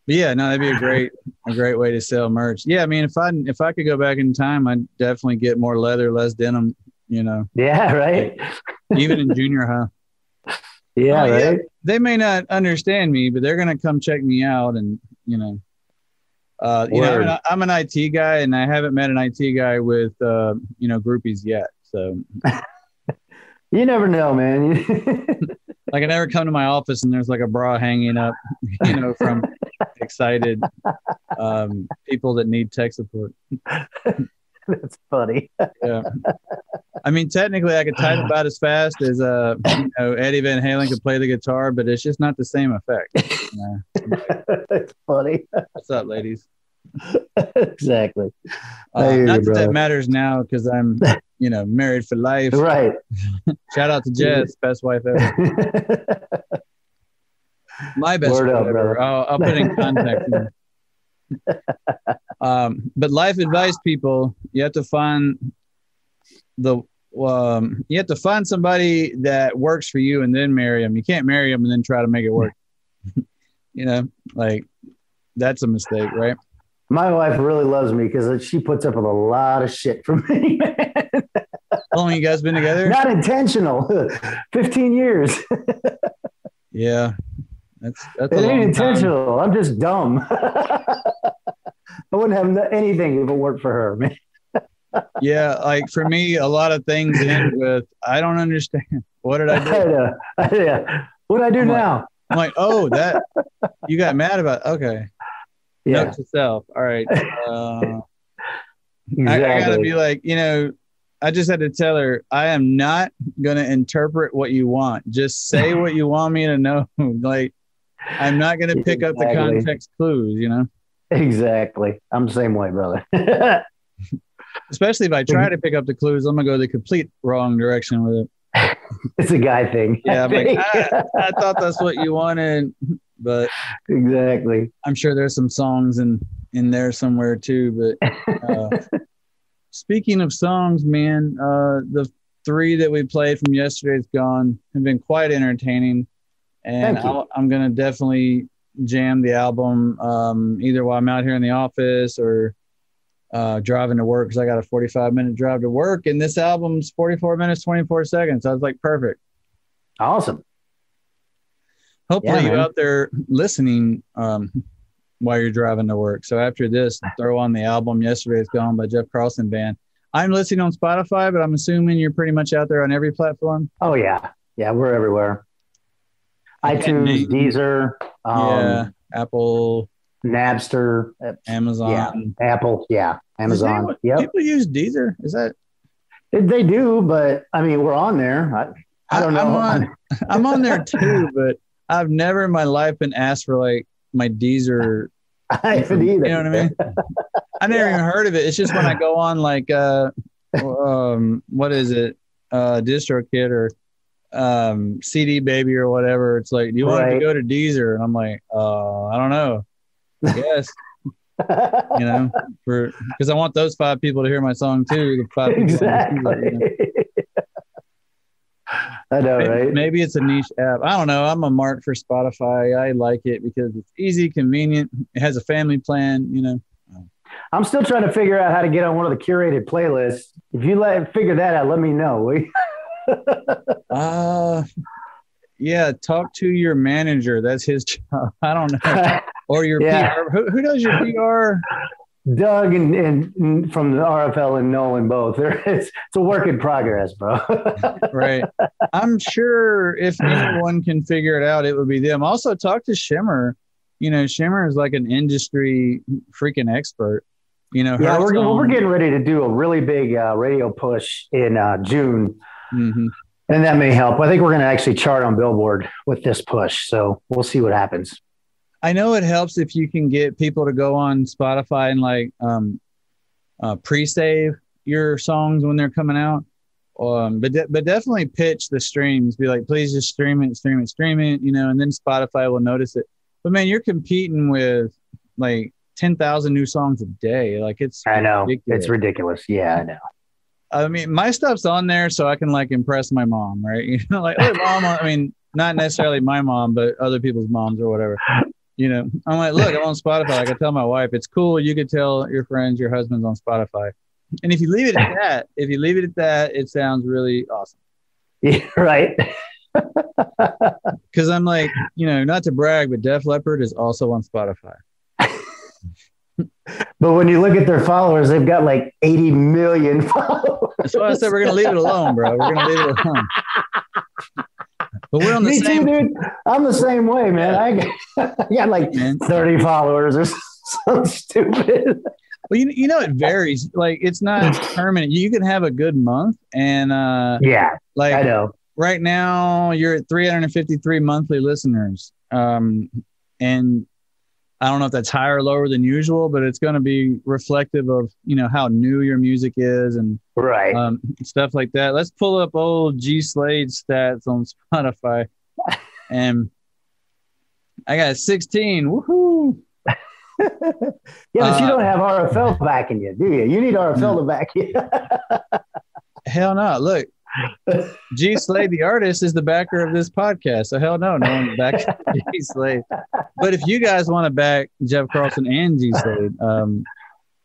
yeah, no, that'd be a great way to sell merch. Yeah, I mean, if I could go back in time, I'd definitely get more leather, less denim. Yeah, right. Even in junior high. Yeah, right. Yeah, they may not understand me, but they're gonna come check me out, and I'm an IT guy, and I haven't met an IT guy with groupies yet. So you never know, man. Like, I never come to my office and there's like a bra hanging up, from excited people that need tech support. That's funny. Yeah. I mean, technically, I could type about as fast as Eddie Van Halen could play the guitar, but it's just not the same effect. That's funny. What's up, ladies? Exactly. Not that matters now, because I'm, married for life. Right. Shout out to Jess, best wife ever. My best wife ever. I'll put it in context. But life advice, people, you have to find somebody that works for you and then marry them. You can't marry them and then try to make it work. Like, that's a mistake, right? My wife really loves me because she puts up with a lot of shit from me, man. How long you guys been together? Not intentional. 15 years. Yeah. That's it ain't intentional. I'm just dumb. I wouldn't have anything if it worked for her, man. Yeah, like for me, a lot of things end with, I don't understand. What did I do? What do I do now? I'm like, oh, that you got mad about. Okay. Yeah. Note to self. All right. Exactly. I gotta be like, I just had to tell her, I am not gonna interpret what you want. Just say what you want me to know. Like, I'm not gonna pick up the context clues, Exactly. I'm the same way, brother. Especially if I try to pick up the clues, I'm gonna go the complete wrong direction with it. It's a guy thing. Yeah, I'm like, I thought that's what you wanted, but exactly. I'm sure there's some songs in there somewhere too. But speaking of songs, man, the 3 that we played from Yesterday's Gone have been quite entertaining, and I'm gonna definitely jam the album either while I'm out here in the office or driving to work, because I got a 45-minute drive to work, and this album's 44 minutes 24 seconds. I was like, perfect. Awesome. Hopefully you out there listening while you're driving to work. So after this, throw on the album Yesterday's Gone by Jeff Carlson Band. I'm listening on Spotify, but I'm assuming you're pretty much out there on every platform. Oh yeah. Yeah, we're everywhere. iTunes, Deezer, Apple, Napster, Amazon. Yeah, Apple, Amazon. People use Deezer. Is that? They do, but I mean, we're on there. I don't know. I'm on there too, but I've never in my life been asked for like my Deezer. I haven't either. You know what I mean? I never even heard of it. It's just when I go on like what is it? DistroKid or CD Baby or whatever. It's like, do you want to go to Deezer? And I'm like, I don't know. Yes. You know, because I want those 5 people to hear my song too. The 5 people exactly. I know, right? Maybe it's a niche app. I don't know. I'm a mark for Spotify. I like it because it's easy, convenient. It has a family plan, you know. I'm still trying to figure out how to get on one of the curated playlists. If you figure that out, let me know, will you? Yeah, talk to your manager. That's his job. I don't know. Or your PR. Who does your PR? Doug and from the RFL and Nolan both. It's a work in progress, bro. Right. I'm sure if anyone can figure it out, it would be them. Also, talk to Shimmer. You know, Shimmer is like an industry freaking expert. You know, we're getting ready to do a really big radio push in June. Mm-hmm. And that may help. I think we're going to actually chart on Billboard with this push. So we'll see what happens. I know it helps if you can get people to go on Spotify and like pre-save your songs when they're coming out. But definitely pitch the streams. Be like, please just stream it, you know, and then Spotify will notice it. But man, you're competing with like 10,000 new songs a day. Like I know. It's ridiculous. Yeah, I know. I mean, my stuff's on there so I can like impress my mom, right? You know, like, oh, mom, I mean, not necessarily my mom, but other people's moms or whatever. You know, I'm like, look, I'm on Spotify. Like I tell my wife, it's cool. You could tell your friends, your husband's on Spotify. And if you leave it at that, it sounds really awesome. Yeah, right. Because I'm like, you know, not to brag, but Def Leppard is also on Spotify. But when you look at their followers, they've got like 80 million followers. That's why I said we're going to leave it alone, bro. We're going to leave it alone. But we're on the same. Me too, dude. I'm the same way, man. I got like 30 followers or something stupid. Well, you know, it varies. Like it's not permanent. You can have a good month, and like I know. Right now, you're at 353 monthly listeners, and I don't know if that's higher or lower than usual, but it's going to be reflective of, you know, how new your music is and stuff like that. Let's pull up old G Slade stats on Spotify. And I got 16. Woohoo. Yeah, but you don't have RFL backing you, do you? You need RFL to back you. Hell no. Look, G Slade, the artist, is the backer of this podcast. So hell no one's backing G Slade. But if you guys want to back Jeff Carlson and G Slade,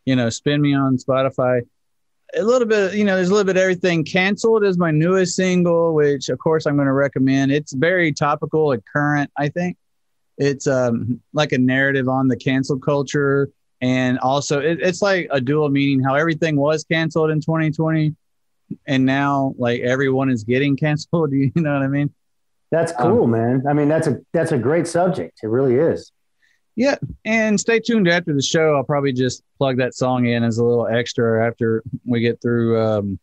you know, spin me on Spotify. A little bit, you know, there's a little bit of everything. Canceled is my newest single, which of course I'm going to recommend. It's very topical and current, I think. It's like a narrative on the cancel culture. And also it's like a dual meaning, how everything was canceled in 2020. And now, like, everyone is getting canceled. You know what I mean? That's cool, man. I mean, that's a great subject. It really is. Yeah, and stay tuned after the show. I'll probably just plug that song in as a little extra after we get through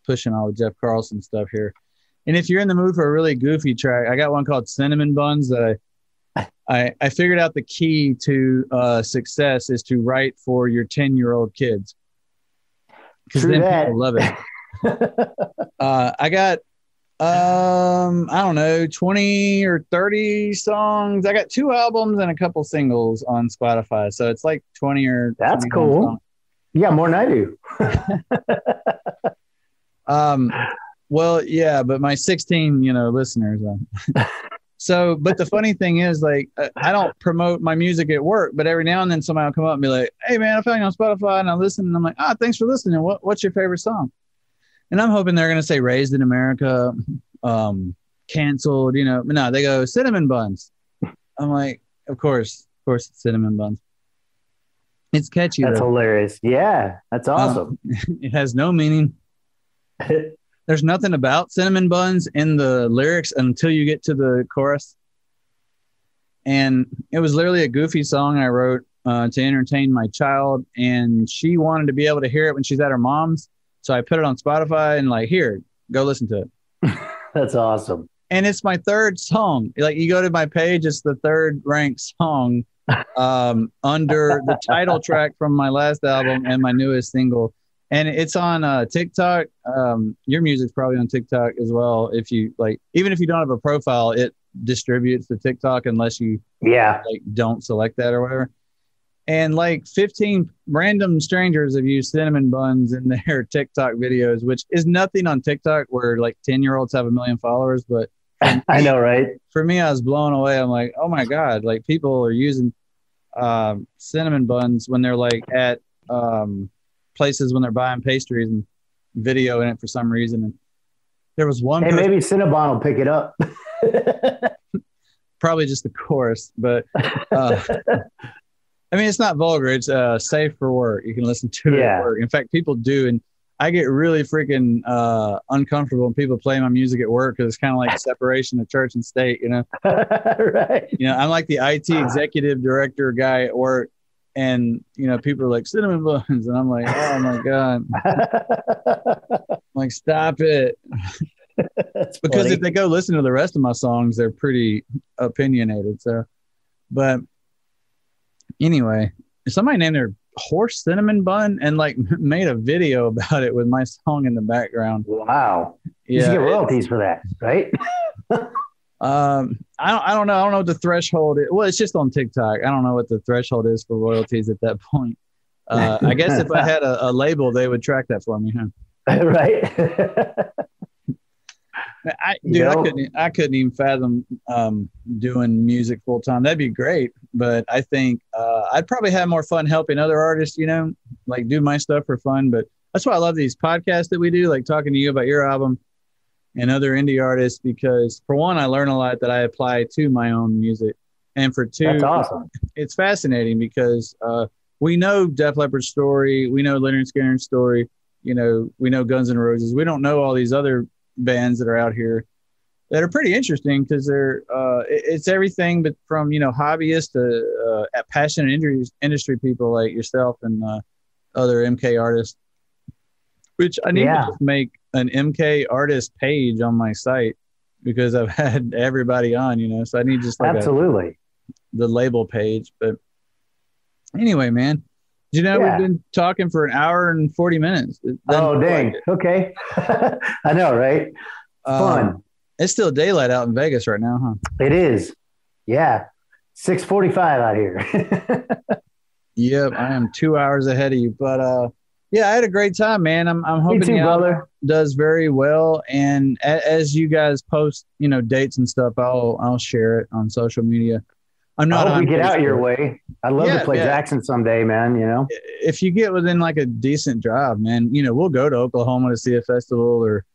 pushing all the Jeff Carlson stuff here. And if you're in the mood for a really goofy track, I got one called Cinnamon Buns that I figured out the key to success is to write for your 10-year-old kids. Because then people love it. I got I don't know, 20 or 30 songs. I got 2 albums and a couple singles on Spotify, so it's like 20 or that's cool songs. Yeah, more than I do. Well, yeah, but my 16 listeners so, but the funny thing is, like, I don't promote my music at work, but every now and then somebody will come up and be like, hey man, I found you on Spotify, and I listen, and I'm like, thanks for listening. What's your favorite song? And I'm hoping they're going to say Raised in America, Canceled, but no, they go Cinnamon Buns. I'm like, of course it's Cinnamon Buns. It's catchy. That's though. hilarious. Yeah, that's awesome. It has no meaning. There's nothing about cinnamon buns in the lyrics until you get to the chorus. And it was literally a goofy song I wrote to entertain my child. And she wanted to be able to hear it when she's at her mom's. So I put it on Spotify and like, here, go listen to it. That's awesome. And it's my third song. Like you go to my page, it's the third ranked song under the title track from my last album and my newest single. And it's on TikTok. Your music's probably on TikTok as well. If you like, even if you don't have a profile, it distributes to TikTok unless you like don't select that or whatever. And like 15 random strangers have used cinnamon buns in their TikTok videos, which is nothing on TikTok where like 10-year-olds have 1 million followers. But I know, right? For me, I was blown away. I'm like, oh my God, like people are using cinnamon buns when they're like at places when they're buying pastries and video in it for some reason. And there was one. Hey, maybe Cinnabon will pick it up. Probably just the chorus, but I mean, it's not vulgar. It's safe for work. You can listen to it at work. In fact, people do. And I get really freaking uncomfortable when people play my music at work because it's kind of like separation of church and state, you know? Right. You know, I'm like the IT executive director guy at work. And, you know, people are like, cinnamon buns. And I'm like, oh, my God. I'm like, stop it. That's because funny. If they go listen to the rest of my songs, they're pretty opinionated. So, but anyway, somebody named their horse cinnamon bun and like made a video about it with my song in the background. Wow. You should get royalties for that, right? I don't know. I don't know what the threshold is. Well, it's just on TikTok. I don't know what the threshold is for royalties at that point. I guess if I had a label, they would track that for me, huh? Right. I couldn't even fathom doing music full time. That'd be great, but I think I'd probably have more fun helping other artists, you know, like do my stuff for fun. But that's why I love these podcasts that we do, like talking to you about your album and other indie artists, because for one, I learn a lot that I apply to my own music, and for two, that's awesome. It's fascinating because we know Def Leppard's story, we know Lynyrd Skynyrd's story, you know, we know Guns N' Roses. We don't know all these other bands that are out here that are pretty interesting because they're it's everything but from, you know, hobbyists to passionate industry people like yourself and other MK artists, which I need to just make an MK artist page on my site because I've had everybody on, you know, so I need just like absolutely the label page. But anyway, man, you know, we've been talking for an hour and 40 minutes. Oh, dang. Okay. I know, right? Fun. It's still daylight out in Vegas right now, huh? It is. Yeah. 6:45 out here. Yep. I am 2 hours ahead of you. But yeah, I had a great time, man. I'm hoping Me too, the album brother. does very well. And as you guys post, you know, dates and stuff, I'll share it on social media. I hope we get out your way. I'd love to play Jackson someday, man. You know, if you get within like a decent drive, man, you know, we'll go to Oklahoma to see a festival or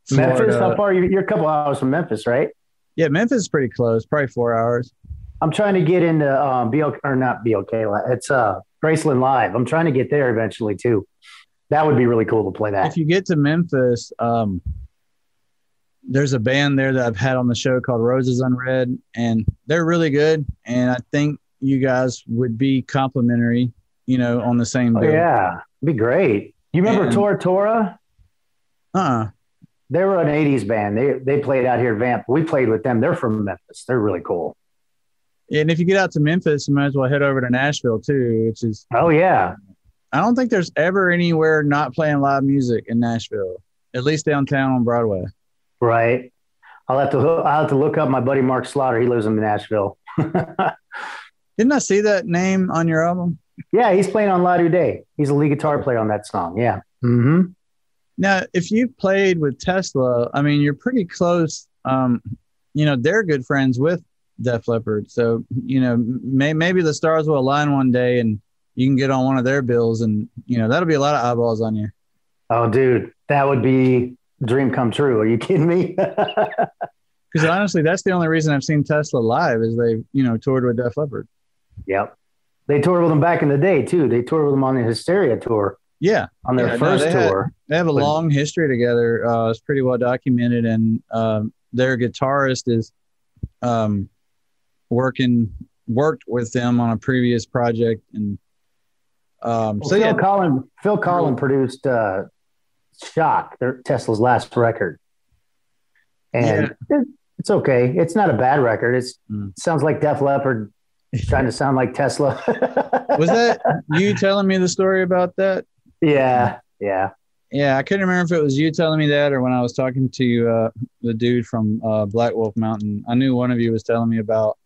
Florida. Memphis. How far? You're a couple hours from Memphis, right? Yeah, Memphis is pretty close, probably 4 hours. I'm trying to get into BLK or not BLK. It's Graceland Live. I'm trying to get there eventually too. That would be really cool to play that. If you get to Memphis, there's a band there that I've had on the show called Roses Unread, and they're really good. And I think you guys would be complimentary, you know, on the same bill. Yeah, it'd be great. You remember Tora Tora? They were an 80s band. They played out here at Vamp. We played with them. They're from Memphis. They're really cool. Yeah, and if you get out to Memphis, you might as well head over to Nashville too, which is I don't think there's ever anywhere not playing live music in Nashville, at least downtown on Broadway. Right. I'll have to look up my buddy Mark Slaughter. He lives in Nashville. Didn't I see that name on your album? Yeah, he's playing on La Day. He's a lead guitar player on that song. Yeah. Mm-hmm. Now, if you played with Tesla, I mean, you're pretty close. You know, they're good friends with Def Leppard. So, you know, maybe the stars will align one day and you can get on one of their bills and, you know, that'll be a lot of eyeballs on you. Oh, dude, that would be dream come true. Are you kidding me? Because honestly, that's the only reason I've seen Tesla live is they, you know, toured with Def Leppard. Yep. They toured with them back in the day too. They toured with them on the Hysteria tour. Yeah, on their first tour. They have a long history together. It's pretty well documented, and their guitarist is worked with them on a previous project, and Phil Collin produced Shock, Tesla's last record, and it's okay. It's not a bad record. It sounds like Def Leppard trying to sound like Tesla. Was that you telling me the story about that? Yeah. I couldn't remember if it was you telling me that or when I was talking to the dude from Black Wolf Mountain. I knew one of you was telling me about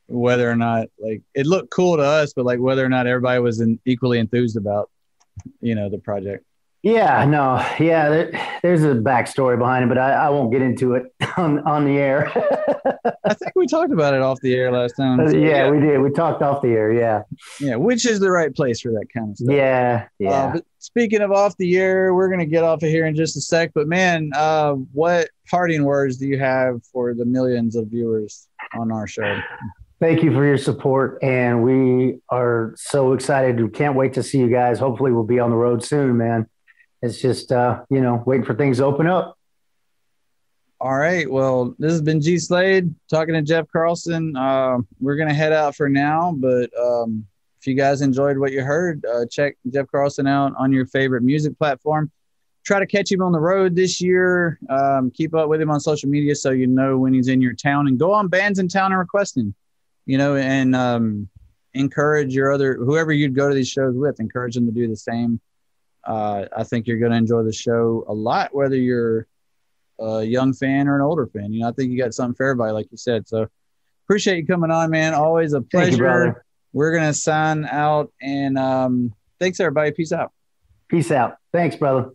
whether or not, like, it looked cool to us, but like whether or not everybody was equally enthused about, the project. Yeah, no, there's a backstory behind it, but I won't get into it on the air. I think we talked about it off the air last time. So, yeah, we did. We talked off the air. Yeah, which is the right place for that kind of stuff. Yeah. But speaking of off the air, we're gonna get off of here in just a sec. But man, what parting words do you have for the millions of viewers on our show? Thank you for your support, and we are so excited. We can't wait to see you guys. Hopefully, we'll be on the road soon, man. It's just, waiting for things to open up. All right. Well, this has been G Slade talking to Jeff Carlson. We're going to head out for now, but if you guys enjoyed what you heard, check Jeff Carlson out on your favorite music platform. Try to catch him on the road this year. Keep up with him on social media so you know when he's in your town, and go on Bands in Town and request him, and encourage whoever you'd go to these shows with, encourage them to do the same. I think you're going to enjoy the show a lot, whether you're a young fan or an older fan. I think you got something for everybody, like you said. So appreciate you coming on, man. Always a pleasure. Thank you, brother. We're going to sign out, and thanks, everybody. Peace out. Peace out. Thanks, brother.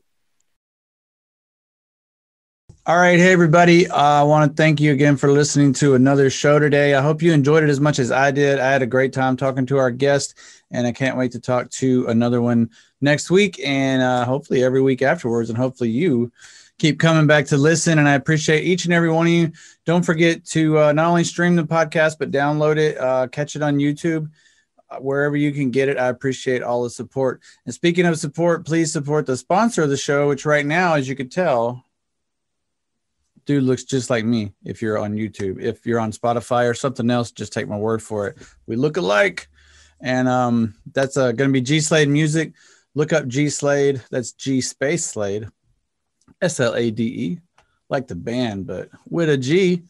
All right. Hey, everybody. I want to thank you again for listening to another show today. I hope you enjoyed it as much as I did. I had a great time talking to our guest, and I can't wait to talk to another one next week, and hopefully every week afterwards. And hopefully you keep coming back to listen. And I appreciate each and every one of you. Don't forget to not only stream the podcast, but download it, catch it on YouTube, wherever you can get it. I appreciate all the support. And speaking of support, please support the sponsor of the show, which right now, as you could tell, dude looks just like me. If you're on YouTube, if you're on Spotify or something else, just take my word for it. We look alike. And that's going to be G Slade Music. Look up G Slade. That's G space Slade, Slade, like the band, but with a G.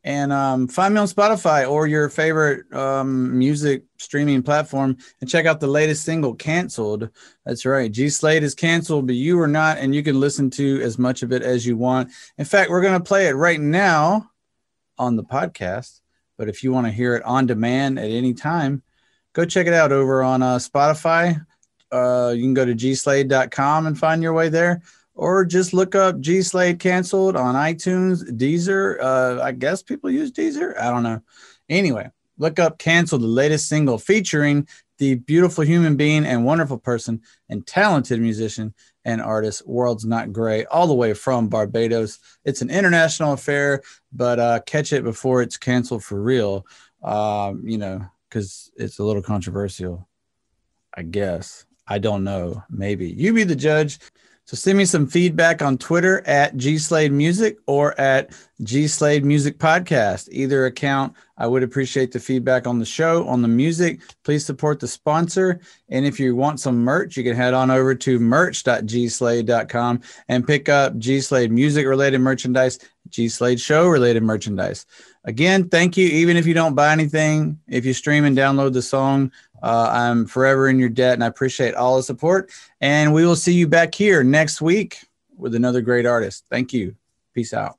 And find me on Spotify or your favorite music streaming platform, and check out the latest single, Canceled. That's right. G Slade is canceled, but you are not, and you can listen to as much of it as you want. In fact, we're going to play it right now on the podcast. But if you want to hear it on demand at any time, go check it out over on Spotify. You can go to gslade.com and find your way there, or just look up G Slade Canceled on iTunes, Deezer. I guess people use Deezer. I don't know. Anyway, look up Canceled, the latest single featuring the beautiful human being and wonderful person and talented musician and artist, World's Not Gray, all the way from Barbados. It's an international affair, but catch it before it's canceled for real, because it's a little controversial, I guess. I don't know. Maybe. You be the judge. So send me some feedback on Twitter at G Slade Music or at G Slade Music Podcast. Either account, I would appreciate the feedback on the show, on the music. Please support the sponsor. And if you want some merch, you can head on over to merch.gslade.com and pick up G Slade Music related merchandise, G Slade Show related merchandise. Again, thank you. Even if you don't buy anything, if you stream and download the song, I'm forever in your debt, and I appreciate all the support. And we will see you back here next week with another great artist. Thank you. Peace out.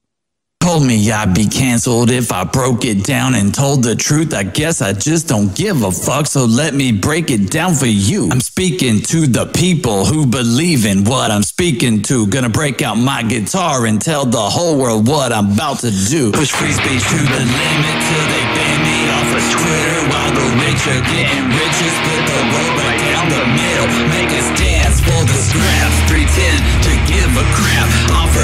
Told me I'd be canceled if I broke it down and told the truth. I guess I just don't give a fuck, so let me break it down for you. I'm speaking to the people who believe in what I'm speaking to. Gonna break out my guitar and tell the whole world what I'm about to do. Push free speech to the limit till they ban me off of Twitter, while the rich are getting richer. Split the road right down the middle, make us dance for the scraps. Pretend to give a crap, offer